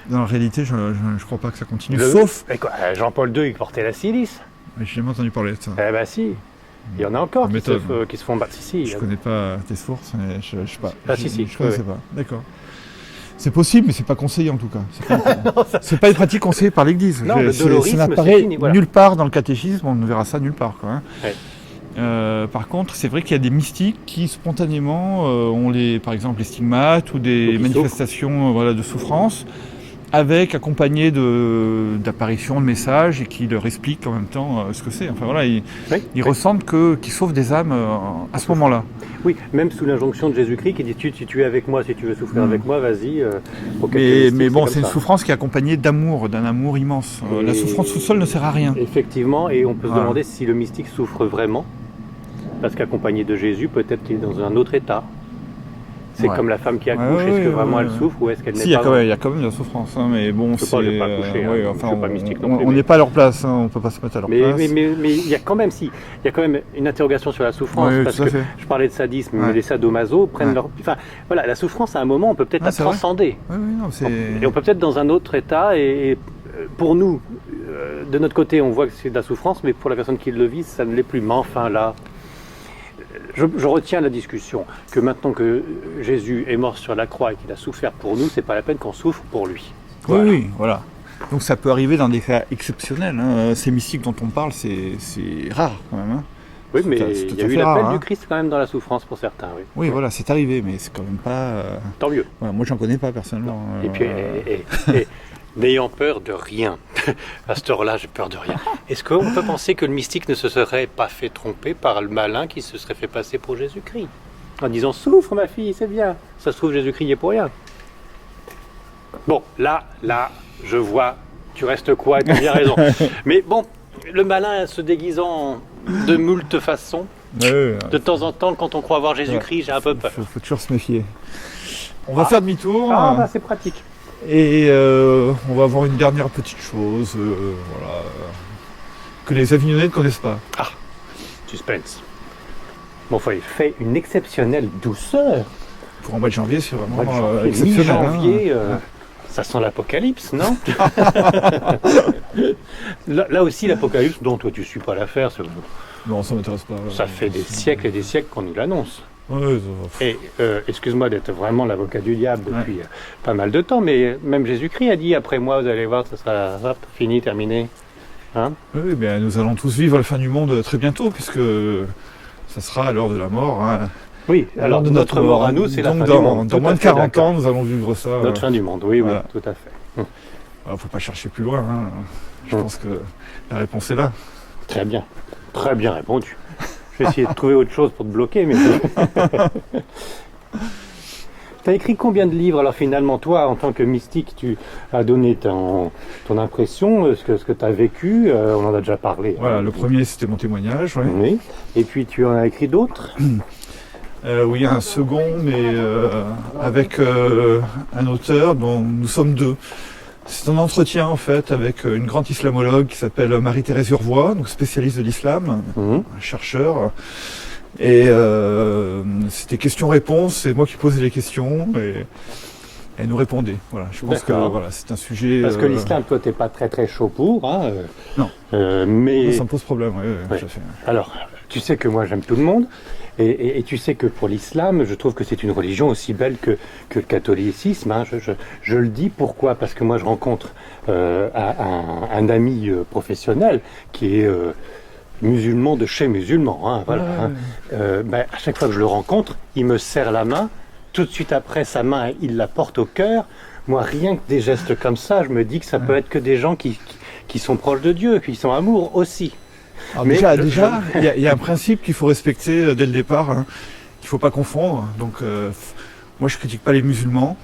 dans la réalité, je crois pas que ça continue. Le- Sauf, Et quoi, Jean-Paul II, il portait la silice. j'ai jamais entendu parler de ça. Eh ben si. Il y en a encore Méthode. qui se font battre. Si, Je connais pas tes sources, mais je sais pas. Ah, si, Je connaissais oui. pas. D'accord. C'est possible, mais c'est pas conseillé en tout cas. C'est pas une pratique conseillée par l'Église. Non, le Ça dolorisme, c'est n'apparaît fini, voilà. nulle part dans le catéchisme, on ne verra ça nulle part, quoi, hein. Ouais. Par contre, c'est vrai qu'il y a des mystiques qui spontanément ont par exemple les stigmates ou des Ou qui manifestations de souffrance, avec accompagné d'apparitions, de messages, et qui leur expliquent en même temps ce que c'est. Enfin voilà, ils Oui. ressentent qu'ils sauvent des âmes à ce moment-là. Oui, même sous l'injonction de Jésus-Christ qui dit tu es avec moi, si tu veux souffrir avec moi, vas-y. Mais bon, c'est une souffrance qui est accompagnée d'amour, d'un amour immense. La souffrance tout seul ne sert à rien. Effectivement, et on peut se Voilà. demander si le mystique souffre vraiment, parce qu'accompagné de Jésus, peut-être qu'il est dans un autre état. C'est Ouais. comme la femme qui accouche, Ouais, est-ce que ouais, vraiment ouais, elle ouais. souffre ou est-ce qu'elle n'est Si, pas il y a quand même de la souffrance, hein, mais bon, Je sais pas, j'ai pas accouché, hein, je suis pas mystique non plus, on mais- n'est pas à leur place, hein, on peut pas se mettre à leur mais place. mais il y a quand même une interrogation sur la souffrance, Oui, parce tout à que fait. je parlais de sadisme, Ouais. mais les sadomaso prennent Ouais. leur... Enfin, voilà, la souffrance à un moment, on peut peut-être Ah, la c'est vrai. transcender. Oui, non, c'est... Et on peut peut-être dans un autre état, et pour nous, de notre côté, on voit que c'est de la souffrance, mais pour la personne qui le vit, ça ne l'est plus. Mais enfin, là, je retiens la discussion, que maintenant que Jésus est mort sur la croix et qu'il a souffert pour nous, c'est pas la peine qu'on souffre pour lui. Voilà. Oui, voilà. Donc ça peut arriver dans des cas exceptionnels, hein. Ces mystiques dont on parle, c'est rare quand même, hein. Oui, mais C'est il tout y a à eu fait l'appel rare, du hein. Christ quand même dans la souffrance pour certains, oui. Oui, voilà, c'est arrivé, mais c'est quand même pas... Tant mieux. Voilà, moi, j'en connais pas personnellement. Et puis, et n'ayant peur de rien, à cette heure-là, j'ai peur de rien. Est-ce qu'on peut penser que le mystique ne se serait pas fait tromper par le malin qui se serait fait passer pour Jésus-Christ? En disant, souffre ma fille, c'est bien. Ça se trouve, Jésus-Christ n'y est pour rien. Bon, là, je vois, tu restes quoi, tu as bien raison. Mais bon, le malin se déguisant de moult façons, de temps en temps, quand on croit voir Jésus-Christ, j'ai un peu peur. Faut toujours se méfier. On va faire demi-tour. Ah, bah, c'est pratique. Et on va voir une dernière petite chose, que les Avignonnais ne connaissent pas. Suspense. Bon, il fait une exceptionnelle douceur. Pour un mois de janvier, c'est vraiment Janvier, exceptionnel. mi-janvier, hein. ça sent l'apocalypse, non? là aussi, l'apocalypse, dont toi tu suis pas l'affaire, Non, ça m'intéresse pas. ça fait des siècles et des siècles qu'on nous l'annonce. Ouais, Et excuse-moi d'être vraiment l'avocat du diable depuis pas mal de temps, mais même Jésus-Christ a dit après moi, vous allez voir, ça sera hop, fini, terminé. Hein? oui, bien, nous allons tous vivre la fin du monde très bientôt, puisque ça sera à l'heure de la mort. Hein. Oui, alors de notre mort à nous, c'est la fin donc du monde. Dans Tout moins à de fait 40 d'accord. ans, nous allons vivre ça. Notre fin du monde, oui, Voilà. tout à fait. Alors, faut pas chercher plus loin. Hein. Je pense que la réponse est là. Très bien répondu. Je vais essayer de trouver autre chose pour te bloquer, mais... T'as écrit combien de livres? Alors finalement, toi, en tant que mystique, tu as donné ton impression, ce que tu as vécu, on en a déjà parlé. Voilà, le premier, c'était mon témoignage. Ouais. Oui. Et puis tu en as écrit d'autres? Oui, un second, mais avec un auteur dont nous sommes deux. C'est un entretien en fait avec une grande islamologue qui s'appelle Marie-Thérèse Urvois, donc spécialiste de l'islam, Mhm. un chercheur. Et c'était questions-réponses, c'est moi qui posais les questions et elle nous répondait. Voilà, je pense que D'accord. voilà, c'est un sujet. Parce que l'islam, toi, t'es pas très très chaud pour. Hein, Non. Mais ça me pose problème. Oui, Ouais. tout à fait. alors, tu sais que moi j'aime tout le monde. Et tu sais que pour l'islam, je trouve que c'est une religion aussi belle que le catholicisme. Hein. Je le dis pourquoi? Parce que moi je rencontre un ami professionnel qui est musulman de chez musulman, hein, voilà. À chaque fois que je le rencontre, il me serre la main. Tout de suite après, sa main, il la porte au cœur. Moi, rien que des gestes comme ça, je me dis que ça peut être que des gens qui sont proches de Dieu, qui sont amour aussi. Alors déjà, il y a un principe qu'il faut respecter dès le départ, hein, qu'il ne faut pas confondre. Donc, moi, je critique pas les musulmans.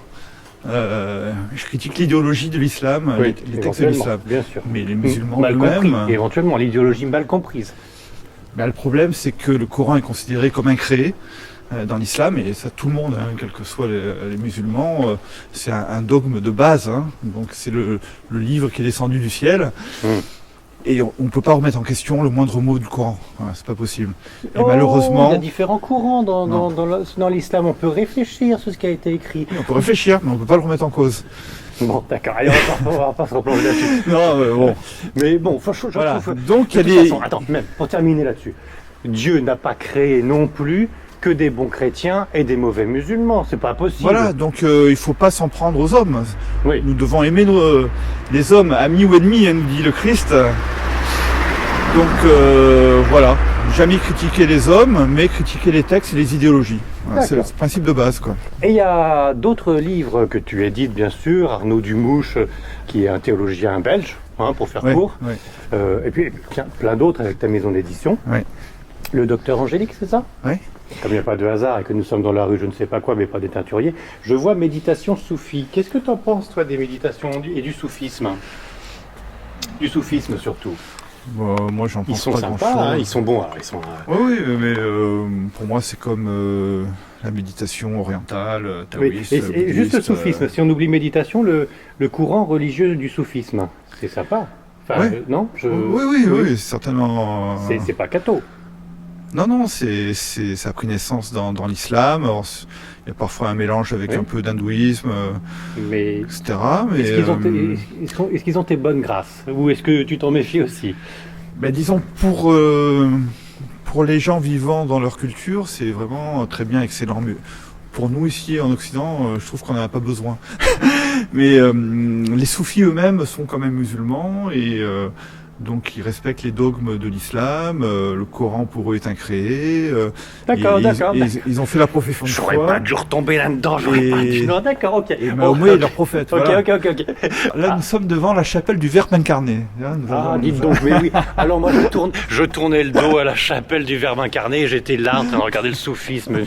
Je critique l'idéologie de l'islam, Oui, les textes de l'islam. bien sûr. Mais les musulmans mal compris, eux-mêmes. éventuellement, l'idéologie mal comprise. Le problème, c'est que le Coran est considéré comme incréé dans l'islam, et ça, tout le monde, hein, quels que soient les musulmans, c'est un dogme de base. Hein. Donc, c'est le livre qui est descendu du ciel. Et on ne peut pas remettre en question le moindre mot du Coran. Voilà, c'est pas possible. Et malheureusement. Il y a différents courants dans l'islam. On peut réfléchir sur ce qui a été écrit. On peut réfléchir, mais on ne peut pas le remettre en cause. Bon, d'accord. Allez, on va pas se replonger là-dessus. Non, mais bon. Mais bon, je Voilà. trouve. Donc, il y a de toute des. façon, attends, même pour terminer là-dessus, Dieu n'a pas créé non plus que des bons chrétiens et des mauvais musulmans. C'est pas possible. Voilà, donc il ne faut pas s'en prendre aux hommes. Oui. Nous devons aimer les hommes, amis ou ennemis, hein, nous dit le Christ. Donc voilà, jamais critiquer les hommes, mais critiquer les textes et les idéologies. Voilà, c'est le principe de base, quoi. Et il y a d'autres livres que tu édites, bien sûr. Arnaud Dumouche, qui est un théologien belge, hein, pour faire court. Ouais. Et puis, tiens, plein d'autres avec ta maison d'édition. Ouais. Le docteur Angélique, c'est ça? Oui. Comme il n'y a pas de hasard et que nous sommes dans la rue, je ne sais pas quoi, mais pas des teinturiers, je vois méditation soufie. Qu'est-ce que tu en penses, toi, des méditations et du soufisme? Du soufisme, surtout. Moi, j'en Ils pense sont pas sympas, grand-chose. hein, ils sont bons. Alors, ils sont, Oui, mais pour moi, c'est comme la méditation orientale, oui. taoïste. Et juste le soufisme, si on oublie méditation, le courant religieux du soufisme, c'est sympa. Enfin, Ouais. Non Oui, certainement. C'est pas catho. Non, ça a pris naissance dans l'islam. Alors, il y a parfois un mélange avec un peu d'hindouisme, Mais etc. Mais, est-ce qu'ils ont tes bonnes grâces? Ou est-ce que tu t'en méfies aussi? disons, pour les gens vivant dans leur culture, c'est vraiment très bien, excellent. Mais pour nous, ici, en Occident, je trouve qu'on n'en a pas besoin. Mais les soufis eux-mêmes sont quand même musulmans et donc ils respectent les dogmes de l'islam. Le Coran pour eux est incréé. D'accord. Ils ont fait la profession de foi. J'aurais pas dû retomber là-dedans, j'aurais pas dû. Non, d'accord, ok. Et Mahomet est leur prophète. Ok, voilà. ok. Là, nous sommes devant la chapelle du Verbe incarné. Là, nous avons- Dites donc, mais oui. Alors moi, je tournais le dos à la chapelle du Verbe incarné et j'étais là en train de regarder le soufisme.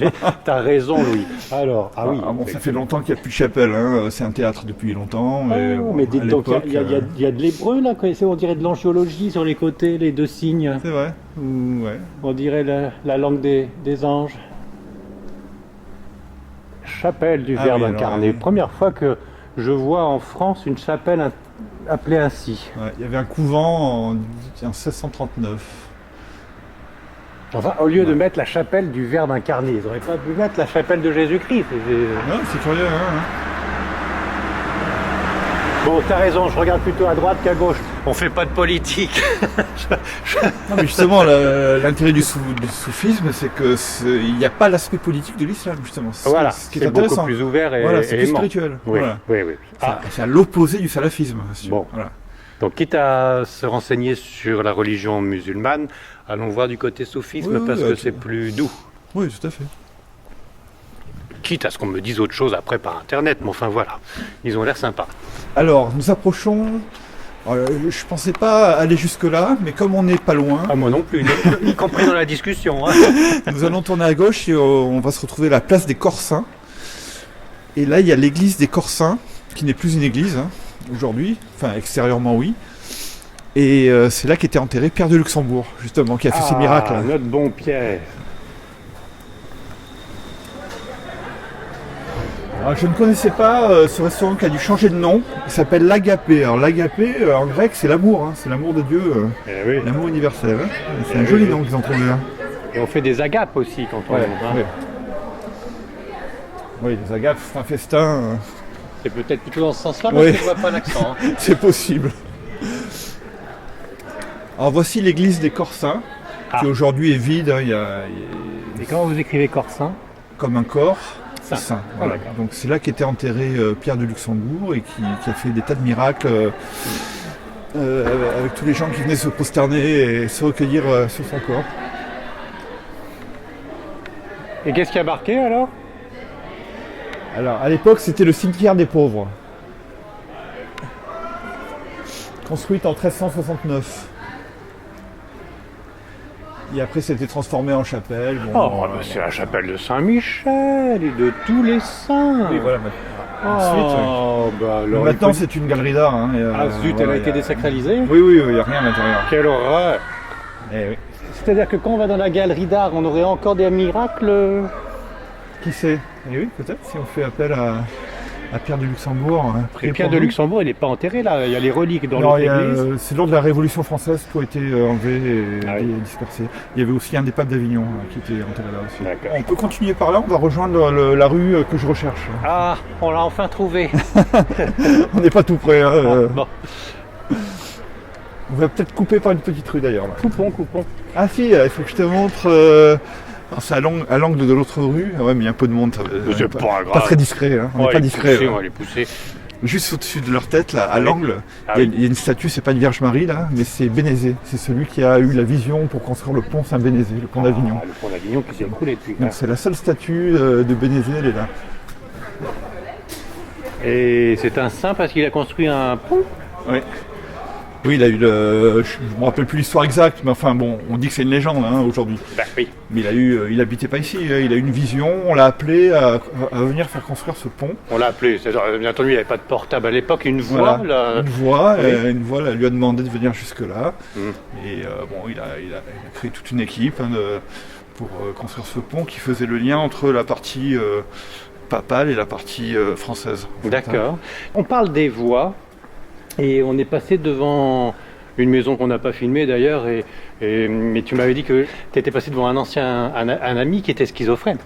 T'as raison, Louis. Alors, ça fait longtemps qu'il n'y a plus de chapelle. Hein. C'est un théâtre depuis longtemps. Mais dites donc, il y a de l'hébreu là, on dirait de l'angiologie sur les côtés, les deux signes. C'est vrai. Ouais. On dirait la langue des anges. Chapelle du Verbe incarné. Première fois que je vois en France une chapelle appelée ainsi. Ouais, il y avait un couvent en 1639. Enfin, au lieu de mettre la chapelle du Verbe incarné, ils n'auraient pas pu mettre la chapelle de Jésus-Christ. Ouais, c'est curieux, hein. Bon, t'as raison, je regarde plutôt à droite qu'à gauche. On fait pas de politique. Non, mais justement, l'intérêt du soufisme, c'est que il n'y a pas l'aspect politique de l'islam, justement. Voilà, ce qui est c'est beaucoup intéressant. plus ouvert et Voilà, c'est plus aimant. spirituel. Oui, Voilà. oui. C'est à l'opposé du salafisme. Bon. Voilà. Donc, quitte à se renseigner sur la religion musulmane, allons voir du côté soufisme parce que c'est plus doux. Oui, tout à fait. Quitte à ce qu'on me dise autre chose après par internet, mais enfin voilà, ils ont l'air sympas. Alors, nous approchons. Je pensais pas aller jusque-là, mais comme on n'est pas loin, Moi non plus, y compris dans la discussion. Hein. nous allons tourner à gauche et on va se retrouver à la place des Corsins. Et là, il y a l'église des Corsins, qui n'est plus une église aujourd'hui, enfin extérieurement oui. Et c'est là qu'était enterré Pierre de Luxembourg, justement, qui a fait ses miracles. Notre bon Pierre. Alors, je ne connaissais pas ce restaurant qui a dû changer de nom. Il s'appelle l'Agapé. Alors l'Agapé, en grec, c'est l'amour. Hein. C'est l'amour de Dieu, Oui. l'amour universel. Hein. C'est un joli nom qu'ils ont trouvé là. Et on fait des agapes aussi quand on Oui, les agapes, c'est un festin. C'est peut-être plutôt dans ce sens-là, Oui. parce que je vois pas l'accent. Hein. C'est possible. Alors voici l'église des Corsins, qui aujourd'hui est vide. Hein. Il y a Et comment vous écrivez Corsin? comme un corps. Saint. Saint, Ah, voilà. d'accord. Donc c'est là qu'était enterré Pierre de Luxembourg et qui a fait des tas de miracles avec tous les gens qui venaient se prosterner et se recueillir sur son corps. Et qu'est-ce qui a marqué alors? Alors, à l'époque, c'était le cimetière des pauvres. Construite en 1369. Et après, c'était transformé en chapelle. Bon, C'est la chapelle de Saint-Michel et de tous les saints. Oui, voilà. Alors, maintenant, c'est une galerie d'art. Hein, zut, elle a été désacralisée. Oui, il n'y a rien à l'intérieur. Quelle horreur. Oui. C'est-à-dire que quand on va dans la galerie d'art, on aurait encore des miracles. Qui sait? Et oui, peut-être, si on fait appel à Pierre de Luxembourg. Et Pierre de Luxembourg, il n'est pas enterré là, il y a les reliques dans l'autre église. C'est lors de la Révolution française, tout a été enlevé et dispersé. Il y avait aussi un des papes d'Avignon qui était enterré là aussi. D'accord. On peut continuer par là, on va rejoindre la rue que je recherche. Ah, on l'a enfin trouvé. On n'est pas tout près. Bon. On va peut-être couper par une petite rue d'ailleurs. Là. Coupons. Ah si, il faut que je te montre. C'est à l'angle de l'autre rue. Ouais, mais il y a un peu de monde. C'est pas grave. Pas très discret. Hein. On n'est pas discret. On va les pousser. Juste au-dessus de leur tête, là, à l'angle, il y a une statue, c'est pas une Vierge Marie là, mais c'est Bénézet. C'est celui qui a eu la vision pour construire le pont Saint-Bénézet, le pont d'Avignon. Le pont d'Avignon qui s'est écroulé depuis. Donc c'est la seule statue de Bénézet, elle est là. Et c'est un saint parce qu'il a construit un pont. Oui, il a eu je ne me rappelle plus l'histoire exacte, mais enfin bon, on dit que c'est une légende aujourd'hui. Oui. Mais il habitait pas ici, il a eu une vision, on l'a appelé à venir faire construire ce pont. On l'a appelé, bien entendu il n'y avait pas de portable à l'époque, une voix. Voilà, une voix, elle lui a demandé de venir jusque là. Et il a créé toute une équipe pour construire ce pont qui faisait le lien entre la partie papale et la partie française. D'accord. On parle des voies. Et on est passé devant une maison qu'on n'a pas filmée d'ailleurs, mais tu m'avais dit que tu étais passé devant un ami qui était schizophrène.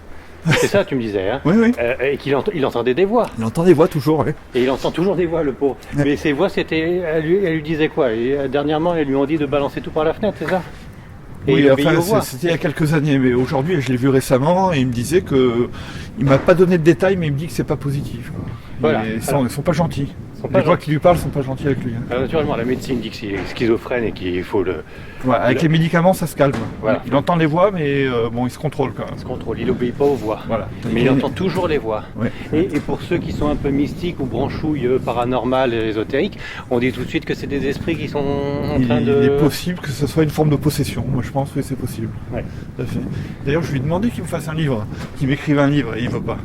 C'est ça, tu me disais. Hein. Oui. Et qu'il entendait des voix. Il entend des voix toujours, oui. Et il entend toujours des voix, le pauvre. Mais ces voix, elle lui disait quoi? Et dernièrement, elles lui ont dit de balancer tout par la fenêtre, c'est ça? Et oui, enfin, c'était il y a quelques années, mais aujourd'hui, je l'ai vu récemment et il me disait que. Il m'a pas donné de détails, mais il me dit que c'est pas positif. Voilà. Ils sont pas gentils. Les voix qui lui parlent sont pas gentils avec lui. Alors, naturellement, la médecine dit qu'il est schizophrène et qu'il faut le. Avec les médicaments, ça se calme. Voilà. Il entend les voix, mais il se contrôle quand même. Il se contrôle, il n'obéit pas aux voix. Voilà. Mais il entend toujours les voix. Ouais. Et pour ceux qui sont un peu mystiques ou branchouilles paranormales et ésotériques, on dit tout de suite que c'est des esprits qui sont en train de. Il est possible que ce soit une forme de possession. Moi, je pense que c'est possible. Ouais. Tout à fait. D'ailleurs, je lui ai demandé qu'il me fasse un livre, qu'il m'écrive un livre, et il veut pas.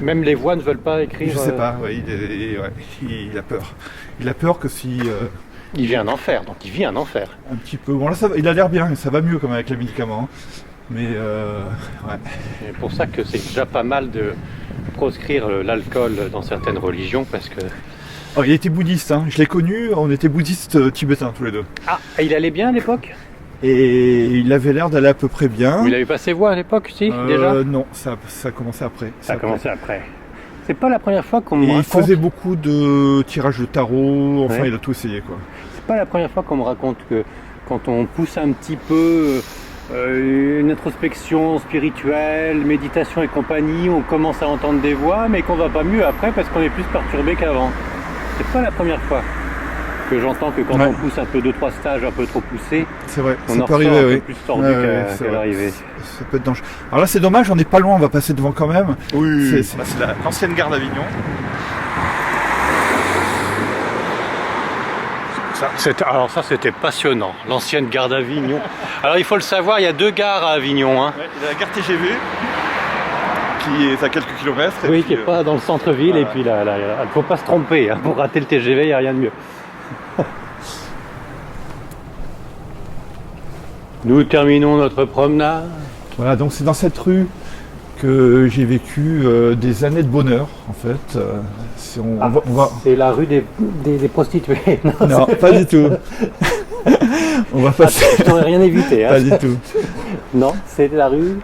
Même les voix ne veulent pas écrire. Je sais pas, il a peur. Il a peur que si. Il vit un enfer, donc il vit un enfer. Un petit peu. Bon là, il a l'air bien, ça va mieux comme avec les médicaments. Mais C'est pour ça que c'est déjà pas mal de proscrire l'alcool dans certaines religions, parce que. Oh, il était bouddhiste, hein. Je l'ai connu, on était bouddhistes tibétains tous les deux. Ah, et il allait bien à l'époque? Et il avait l'air d'aller à peu près bien. Il avait pas ses voix à l'époque, si, déjà? Non, ça a commencé après. Ça a commencé après. C'est pas la première fois qu'on me raconte... Il faisait beaucoup de tirages de tarot, enfin il a tout essayé quoi. C'est pas la première fois qu'on me raconte que quand on pousse un petit peu une introspection spirituelle, méditation et compagnie, on commence à entendre des voix, mais qu'on va pas mieux après parce qu'on est plus perturbé qu'avant. C'est pas la première fois que j'entends que quand on pousse un peu 2-3 stages un peu trop poussés, c'est vrai, on ça en peut ressort arriver, un peu plus tordu qu'à l'arrivée. Ça peut être dangereux. Alors là c'est dommage, on n'est pas loin, on va passer devant quand même. Oui. C'est l'ancienne gare d'Avignon. Alors ça c'était passionnant, l'ancienne gare d'Avignon. Alors il faut le savoir, il y a 2 gares à Avignon. Hein. Il y a la gare TGV qui est à quelques kilomètres. Oui, qui n'est pas dans le centre-ville, voilà. Et puis là, il ne faut pas se tromper, hein. Pour rater le TGV, il n'y a rien de mieux. Nous terminons notre promenade. Voilà, donc c'est dans cette rue que j'ai vécu des années de bonheur, en fait. C'est la rue des prostituées. Non, pas du tout. On va passer. Je t'aurais rien évité. Hein. Pas du tout. Non, c'est la rue.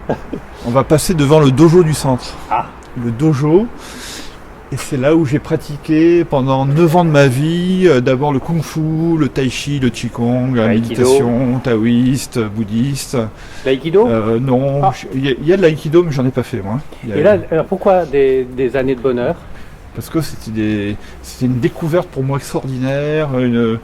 On va passer devant le dojo du centre. Ah. Le dojo. Et c'est là où j'ai pratiqué pendant 9 ans de ma vie, d'abord le kung-fu, le tai chi, le qigong, la méditation, taoïste, bouddhiste. L'aïkido Non, il y a de l'aïkido mais j'en ai pas fait moi. Et là, alors pourquoi des années de bonheur? parce que c'était une découverte pour moi extraordinaire, une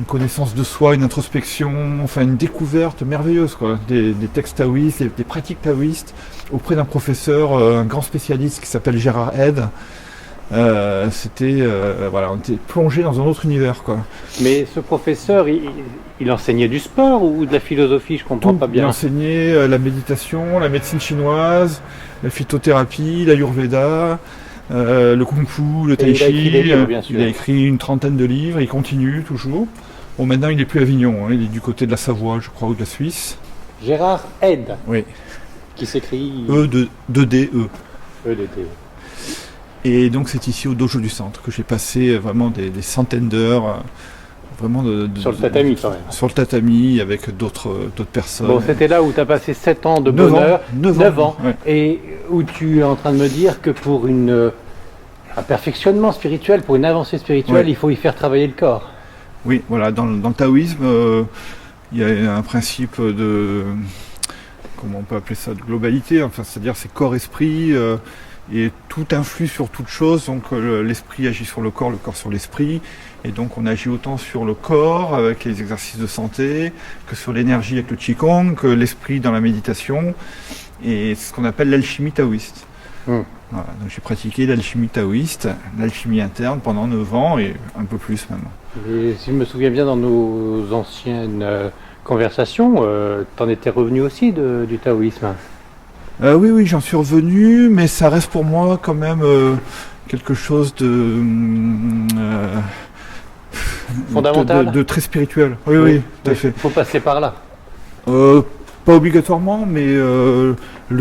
connaissance de soi, une introspection, enfin une découverte merveilleuse, quoi. Des textes taoïstes, des pratiques taoïstes, auprès d'un professeur, un grand spécialiste qui s'appelle Gérard Head. On était plongé dans un autre univers, quoi. Mais ce professeur, il enseignait du sport ou de la philosophie, je comprends pas bien. Il enseignait la méditation, la médecine chinoise, la phytothérapie, l'ayurveda, le kung-fu, le tai chi. Il a écrit des livres, bien sûr. Il a écrit une trentaine de livres, il continue toujours. Bon, maintenant il n'est plus à Avignon, hein, il est du côté de la Savoie, je crois, ou de la Suisse. Gérard Head, Oui. qui s'écrit E-D-E. E-D-T-E. Et donc c'est ici au dojo du centre que j'ai passé vraiment des centaines d'heures, vraiment Sur le tatami quand même. sur le tatami avec d'autres personnes. Bon, c'était là où tu as passé 7 ans de 9 bonheur, ans, 9 ans, ouais. et où tu es en train de me dire que pour un perfectionnement spirituel, pour une avancée spirituelle, Ouais. il faut y faire travailler le corps. Oui, voilà, dans le taoïsme, il y a un principe de, comment on peut appeler ça, de globalité, enfin, c'est-à-dire c'est corps-esprit, et tout influe sur toute chose, donc l'esprit agit sur le corps sur l'esprit, et donc on agit autant sur le corps avec les exercices de santé, que sur l'énergie avec le qigong, que l'esprit dans la méditation, et c'est ce qu'on appelle l'alchimie taoïste. Voilà, donc j'ai pratiqué l'alchimie taoïste, l'alchimie interne pendant 9 ans, et un peu plus maintenant. Et si je me souviens bien, dans nos anciennes conversations, tu en étais revenu aussi du taoïsme. Oui, j'en suis revenu, mais ça reste pour moi quand même quelque chose Fondamental. de très spirituel. Oui, tout à fait. Il faut passer par là. Pas obligatoirement, mais le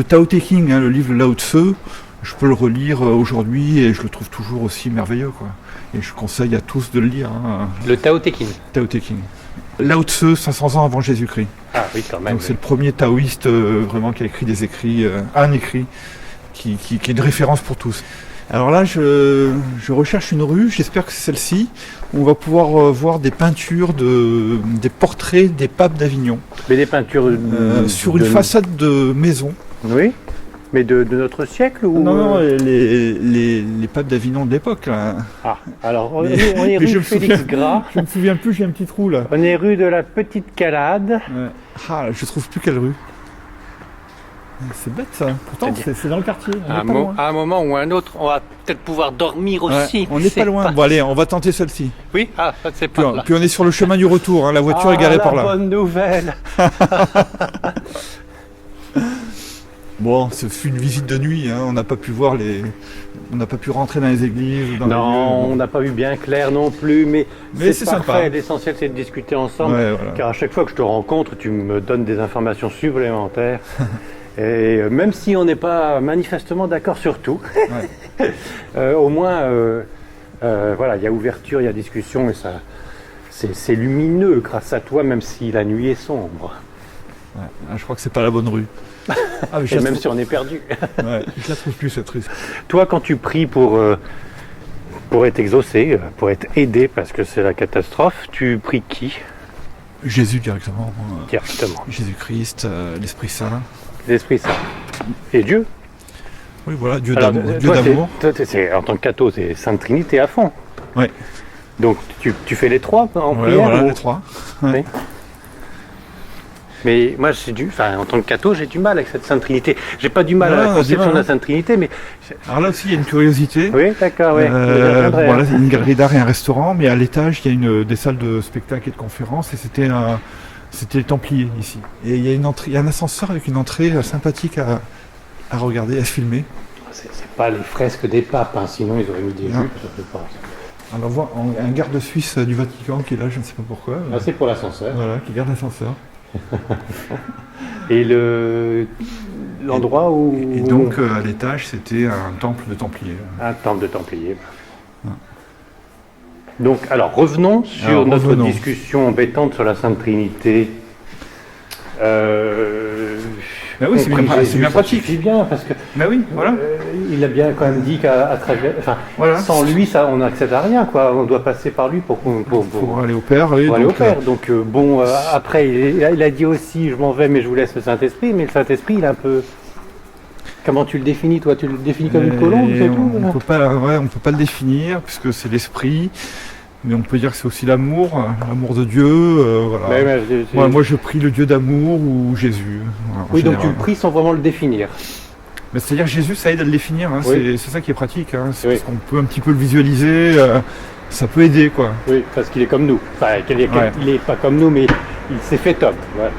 Tao Te Ching, hein, le livre Lao Tzu, je peux le relire aujourd'hui et je le trouve toujours aussi merveilleux, quoi. Et je conseille à tous de le lire. Hein. Le Tao Te Ching. Tao Te Ching. Lao Tzu, 500 ans avant Jésus-Christ. Ah oui, quand même. Donc c'est le premier taoïste vraiment qui a écrit des écrits, un écrit qui est de référence pour tous. Alors là, je recherche une rue, j'espère que c'est celle-ci, où on va pouvoir voir des peintures, des portraits des papes d'Avignon. Mais des peintures sur une façade de maison. Oui. Mais de notre siècle ou Non, les papes d'Avignon de l'époque. Là. Ah, alors on est rue Félix Gras. Je me souviens plus, j'ai un petit trou là. On est rue de la Petite Calade. Ah, je trouve plus quelle rue. C'est bête ça. Pourtant, c'est dans le quartier. À un moment ou un autre, on va peut-être pouvoir dormir aussi. On n'est pas loin. Bon, allez, on va tenter celle-ci. Oui, ça c'est pas là. Puis on est sur le chemin du retour. Hein. La voiture est garée par là. Bonne nouvelle. Bon, ce fut une visite de nuit. Hein. On n'a pas pu voir on n'a pas pu rentrer dans les églises. Non, on n'a pas vu bien clair non plus, mais c'est parfait. Sympa. L'essentiel, c'est de discuter ensemble. Ouais, voilà. Car à chaque fois que je te rencontre, tu me donnes des informations supplémentaires. Et même si on n'est pas manifestement d'accord sur tout, au moins, voilà, il y a ouverture, il y a discussion, et ça, c'est lumineux grâce à toi, même si la nuit est sombre. Ouais, je crois que c'est pas la bonne rue. Et même si on est perdu. Je la trouve plus cette rue. Toi, quand tu pries pour être exaucé, pour être aidé, parce que c'est la catastrophe, tu pries qui? Jésus directement. Directement. Jésus-Christ, l'Esprit Saint. L'Esprit Saint. Et Dieu? Oui, voilà, Dieu d'amour. En tant que catho, c'est Sainte Trinité à fond. Oui. Donc tu fais les trois en prière? Voilà, les trois. Ouais. Oui. Mais moi, en tant que catho, j'ai du mal avec cette Sainte Trinité. J'ai pas du mal à la conception de la Sainte Trinité, mais... Alors là aussi, il y a une curiosité. Oui, d'accord, oui. Voilà, c'est une galerie d'art et un restaurant, mais à l'étage, il y a des salles de spectacle et de conférences, et c'était les Templiers, ici. Et il y a un ascenseur avec une entrée sympathique à regarder, à filmer. C'est pas les fresques des papes, hein, sinon ils auraient mis des jupes, ça fait pas. Alors on voit un garde suisse du Vatican qui est là, je ne sais pas pourquoi. Ah, c'est pour l'ascenseur. Voilà, qui garde l'ascenseur. Et l'endroit où... Et donc à l'étage, c'était un temple de Templiers. Un temple de Templiers. Donc, alors revenons sur notre discussion embêtante sur la Sainte Trinité. Oui, c'est bien pratique. C'est bien parce que. Ben oui, voilà. Il a bien quand même dit qu'à travers, sans lui, on n'accède à rien, quoi. On doit passer par lui pour aller au Père. Oui, pour aller au Père. Donc après, il a dit aussi, je m'en vais, mais je vous laisse le Saint-Esprit. Mais le Saint-Esprit, il est un peu. Comment tu le définis, toi? Tu le définis comme une colombe, c'est tout? On peut pas le définir puisque c'est l'esprit, mais on peut dire que c'est aussi l'amour de Dieu. Voilà. Moi, je prie le Dieu d'amour ou Jésus. Voilà, oui, donc tu le pries sans vraiment le définir. Mais c'est-à-dire Jésus, ça aide à le définir. Hein. Oui. C'est ça qui est pratique. Hein. C'est parce qu'on peut un petit peu le visualiser. Ça peut aider, quoi. Oui, parce qu'il est comme nous. Enfin, il est pas comme nous, mais il s'est fait homme. Ouais.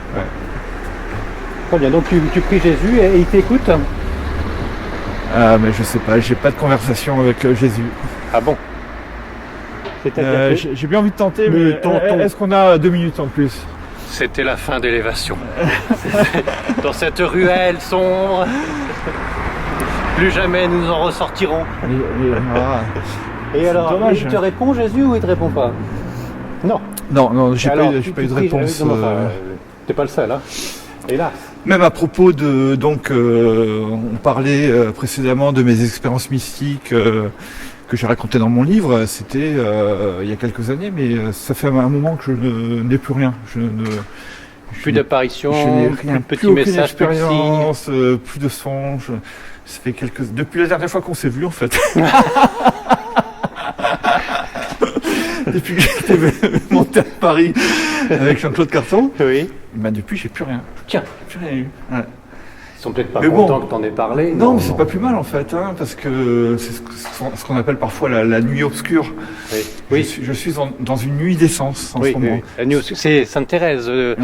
Très bien. Donc tu pries Jésus et il t'écoute? Ah, mais je sais pas. J'ai pas de conversation avec Jésus. Ah bon? J'ai bien envie de tenter, mais est-ce qu'on a 2 minutes en plus? C'était la fin d'élévation. Dans cette ruelle sombre, plus jamais nous en ressortirons. Et alors, dommage. Il te répond Jésus ou il te répond pas? Non. Non, j'ai pas eu de réponse. T'es pas le seul, hein. Hélas. Même à propos de, on parlait précédemment de mes expériences mystiques que j'ai racontées dans mon livre. C'était il y a quelques années, mais ça fait un moment que je n'ai plus rien. Plus d'apparitions, je n'ai rien, plus de petits messages, plus de signes. Plus de songes. Ça fait depuis la dernière fois qu'on s'est vu, en fait. Depuis que j'étais monté à Paris avec Jean-Claude Carton, oui. Depuis j'ai plus rien. Tiens, j'ai plus rien eu. Ouais. Ils sont peut-être pas contents que t'en aies parlé. Non, mais c'est pas plus mal en fait, hein, parce que c'est ce qu'on appelle parfois la nuit obscure. Oui. Je suis dans une nuit d'essence en ce moment. Oui. La nuit obscure, c'est Sainte Thérèse de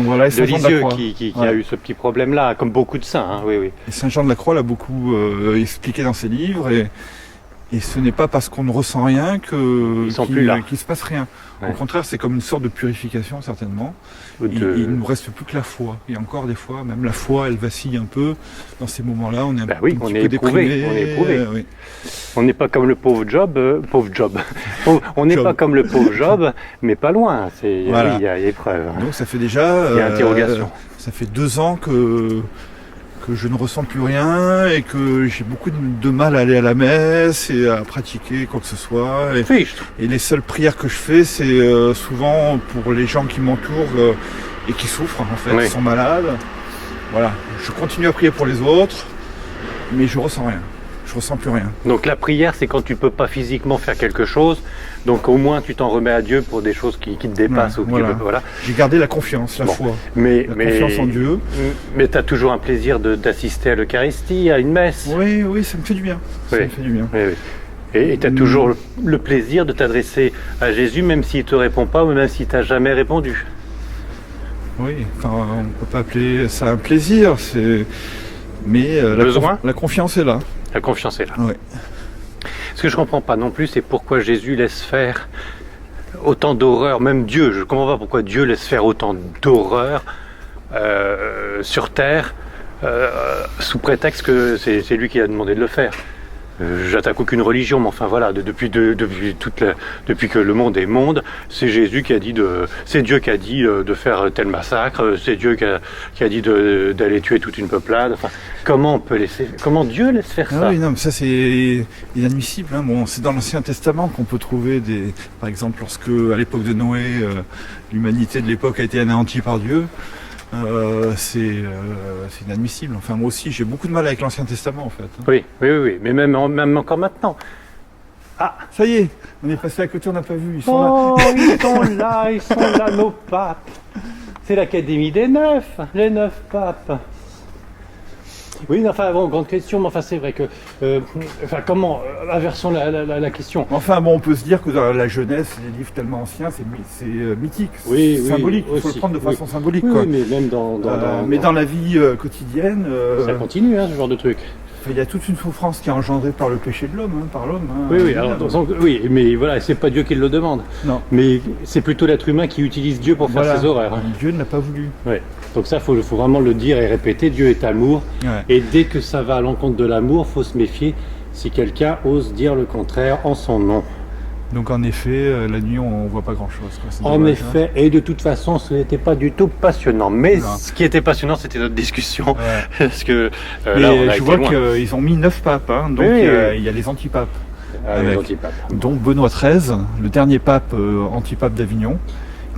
Lisieux qui a eu ce petit problème-là, comme beaucoup de saints. Hein, oui. Et Saint Jean de la Croix l'a beaucoup expliqué dans ses livres. Et ce n'est pas parce qu'on ne ressent rien qu'il se passe rien. Ouais. Au contraire, c'est comme une sorte de purification, certainement. Il ne nous reste plus que la foi. Et encore des fois, même la foi, elle vacille un peu. Dans ces moments-là, on est un petit peu déprimé. On est éprouvé. Oui. On n'est pas comme le pauvre Job. On n'est pas comme le pauvre Job, mais pas loin. Voilà. Il y a épreuve. Donc ça fait déjà... il y a interrogation. Ça fait 2 ans que je ne ressens plus rien et que j'ai beaucoup de mal à aller à la messe et à pratiquer quoi que ce soit. Et les seules prières que je fais, c'est souvent pour les gens qui m'entourent et qui souffrent, en fait, qui sont malades. Voilà, je continue à prier pour les autres, mais je ressens rien. Je ressens plus rien. Donc la prière, c'est quand tu peux pas physiquement faire quelque chose, donc au moins tu t'en remets à Dieu pour des choses qui te dépassent. Voilà. J'ai gardé la confiance, la foi, la confiance en Dieu. Mais tu as toujours un plaisir d'assister à l'Eucharistie, à une messe. Oui, ça me fait du bien. Ça me fait du bien. Oui. Et tu as toujours le plaisir de t'adresser à Jésus, même s'il ne te répond pas ou même s'il t'a jamais répondu. Oui, enfin, on ne peut pas appeler ça un plaisir, mais la confiance est là. La confiance est là. Oui. Ce que je ne comprends pas non plus, c'est pourquoi Jésus laisse faire autant d'horreur, même Dieu. Je ne comprends pas pourquoi Dieu laisse faire autant d'horreur sur Terre, sous prétexte que c'est lui qui a demandé de le faire. J'attaque aucune religion, mais enfin voilà, depuis que le monde est monde, c'est Jésus qui a dit c'est Dieu qui a dit de faire tel massacre, c'est Dieu qui a dit d'aller tuer toute une peuplade. Enfin, comment Dieu laisse faire ça? Oui, non, mais ça c'est inadmissible. Hein. Bon, c'est dans l'Ancien Testament qu'on peut trouver par exemple, lorsque à l'époque de Noé, l'humanité de l'époque a été anéantie par Dieu. C'est inadmissible. Enfin, moi aussi, j'ai beaucoup de mal avec l'Ancien Testament, en fait. Oui, mais même encore maintenant. Ah, ça y est, on est passé à côté, on n'a pas vu. Ils sont là, nos papes. C'est l'Académie des 9, les 9 papes. Oui, enfin bon, grande question, mais enfin c'est vrai que... comment inversons la question. Enfin bon, on peut se dire que dans la jeunesse, les livres tellement anciens, c'est mythique, symbolique, il faut le prendre de façon symbolique. Oui, quoi. mais même dans la vie quotidienne... ça continue, ce genre de truc. Il y a toute une souffrance qui est engendrée par le péché de l'homme, par l'homme. Oui, mais voilà, c'est pas Dieu qui le demande. Non. Mais c'est plutôt l'être humain qui utilise Dieu pour faire ses horreurs. Dieu ne l'a pas voulu. Oui. Donc ça, faut vraiment le dire et répéter, Dieu est amour. Ouais. Et dès que ça va à l'encontre de l'amour, faut se méfier si quelqu'un ose dire le contraire en son nom. Donc en effet, la nuit, on ne voit pas grand-chose. En effet, et de toute façon, ce n'était pas du tout passionnant. Mais ce qui était passionnant, c'était notre discussion. Ouais. Parce que là, on a je vois qu'ils ont mis 9 papes, hein, donc il y a les antipapes. Les antipapes. Dont Benoît XIII, le dernier pape antipape d'Avignon,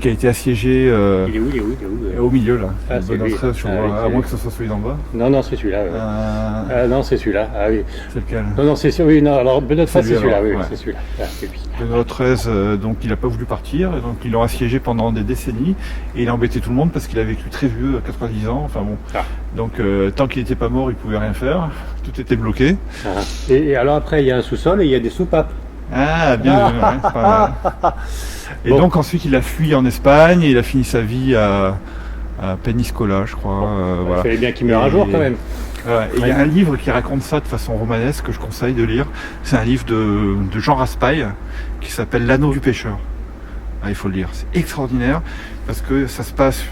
qui a été assiégé Il est où, au milieu là. Ah, c'est lui. Benoît XIII, à moins que ce soit celui d'en bas. Non, c'est celui-là. Non, c'est celui-là. Ah oui. C'est lequel? Non, c'est celui. Oui, non, alors Benoît XIII, c'est celui-là. Oui, ouais. c'est celui-là. Ah, c'est lui. Benoît XIII, donc il n'a pas voulu partir, et donc ils l'ont assiégé pendant des décennies, et il a embêté tout le monde parce qu'il a vécu très vieux, à 90 ans. Enfin bon. Ah. Donc tant qu'il n'était pas mort, il pouvait rien faire. Tout était bloqué. Ah. Et alors après, il y a un sous-sol et il y a des soupapes. Ah, bien vu, ouais, c'est pas mal. Et donc ensuite il a fui en Espagne et il a fini sa vie à Peñíscola, je crois. Il fallait bien qu'il meure un jour quand même. Et il y a un livre qui raconte ça de façon romanesque que je conseille de lire. C'est un livre de Jean Raspail qui s'appelle L'Anneau du pêcheur. Ah, il faut le lire, c'est extraordinaire parce que ça se passe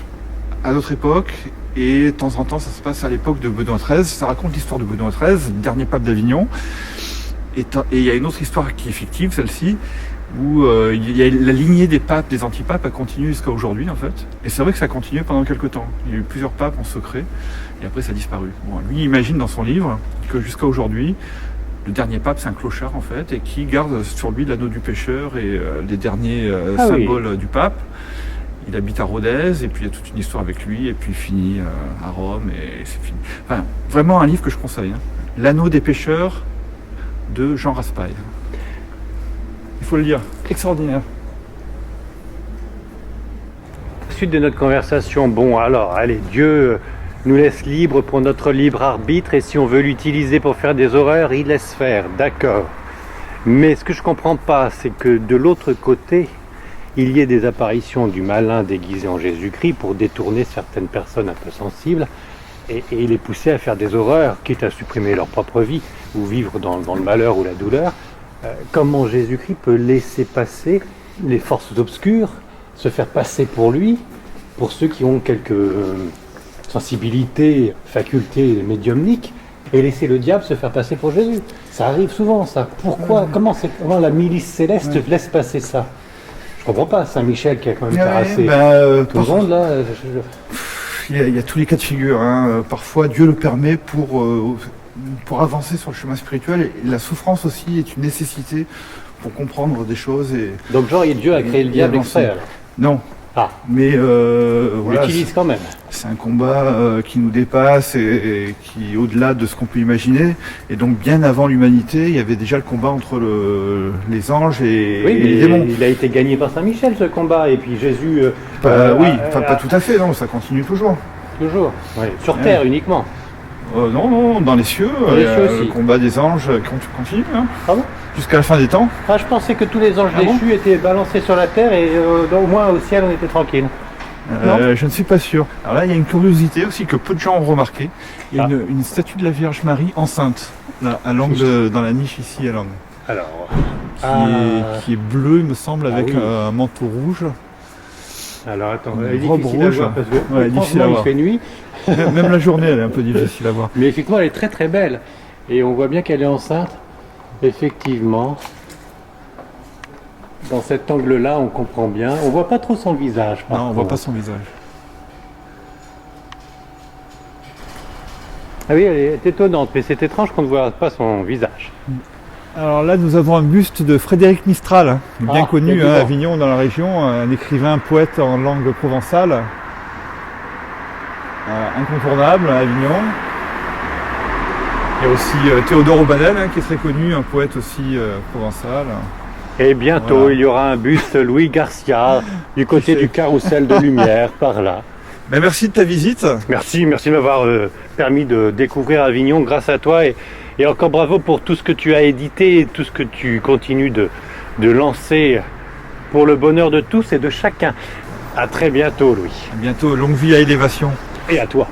à notre époque et de temps en temps ça se passe à l'époque de Benoît XIII. Ça raconte l'histoire de Benoît XIII, dernier pape d'Avignon. Et il y a une autre histoire qui est fictive, celle-ci, où il y a la lignée des papes, des antipapes, a continué jusqu'à aujourd'hui en fait. Et c'est vrai que ça a continué pendant quelques temps. Il y a eu plusieurs papes en secret, et après ça a disparu. Bon, lui il imagine dans son livre que jusqu'à aujourd'hui, le dernier pape c'est un clochard en fait, et qui garde sur lui l'anneau du pêcheur et les derniers symboles du pape. Il habite à Rodez, et puis il y a toute une histoire avec lui, et puis il finit à Rome, et c'est fini. Enfin, vraiment un livre que je conseille. Hein. L'anneau des pêcheurs, de Jean Raspail. Il faut le lire, extraordinaire. Suite de notre conversation, bon alors, allez, Dieu nous laisse libre pour notre libre arbitre et si on veut l'utiliser pour faire des horreurs, il laisse faire, d'accord. Mais ce que je comprends pas, c'est que de l'autre côté, il y ait des apparitions du malin déguisé en Jésus-Christ pour détourner certaines personnes un peu sensibles et les pousser à faire des horreurs, quitte à supprimer leur propre vie ou vivre dans le malheur ou la douleur. Comment Jésus-Christ peut laisser passer les forces obscures, se faire passer pour lui, pour ceux qui ont quelques sensibilités, facultés médiumniques, et laisser le diable se faire passer pour Jésus. Ça arrive souvent, ça. Pourquoi comment la milice céleste laisse passer ça? Je comprends pas. Saint-Michel qui a quand même terrassé tout le monde là. Il y a tous les cas de figure. Hein. Parfois, Dieu le permet pour avancer sur le chemin spirituel. Et la souffrance aussi est une nécessité pour comprendre des choses. Donc, genre, Dieu a créé le diable exprès alors? Non. Ah. Mais on l'utilise quand même. C'est un combat qui nous dépasse et qui est au-delà de ce qu'on peut imaginer. Et donc, bien avant l'humanité, il y avait déjà le combat entre les anges et les démons. Il a été gagné par Saint-Michel ce combat. Et puis Jésus. Pas tout à fait, non, ça continue toujours. Toujours. Ouais. Sur Terre uniquement. Non, dans les cieux. Le combat des anges continue. Hein. Ah bon? Jusqu'à la fin des temps. Ah, je pensais que tous les anges déchus étaient balancés sur la terre et au moins au ciel on était tranquille. Je ne suis pas sûr. Alors là, il y a une curiosité aussi que peu de gens ont remarqué. Il y a une statue de la Vierge Marie enceinte, là, à l'angle, dans la niche ici à l'angle. Alors, qui est bleue, il me semble, avec un manteau rouge. Alors attends, une robe rouge. Parce que difficile à voir. Il fait nuit. Même la journée, elle est un peu difficile à voir. Mais effectivement, elle est très très belle. Et on voit bien qu'elle est enceinte. Effectivement, dans cet angle-là, on comprend bien. On voit pas trop son visage. Non, on voit pas son visage. Ah oui, elle est étonnante, mais c'est étrange qu'on ne voit pas son visage. Alors là, nous avons un buste de Frédéric Mistral, bien connu à Avignon, dans la région, un écrivain, un poète en langue provençale, incontournable à Avignon. Il y a aussi Théodore Aubanel, qui est très connu, un poète aussi provençal. Et bientôt, il y aura un buste Louis Garcia, du côté du carrousel de lumière, par là. Ben, merci de ta visite. Merci de m'avoir permis de découvrir Avignon grâce à toi. Et encore bravo pour tout ce que tu as édité et tout ce que tu continues de lancer pour le bonheur de tous et de chacun. À très bientôt, Louis. À bientôt, longue vie à Élévation. Et à toi.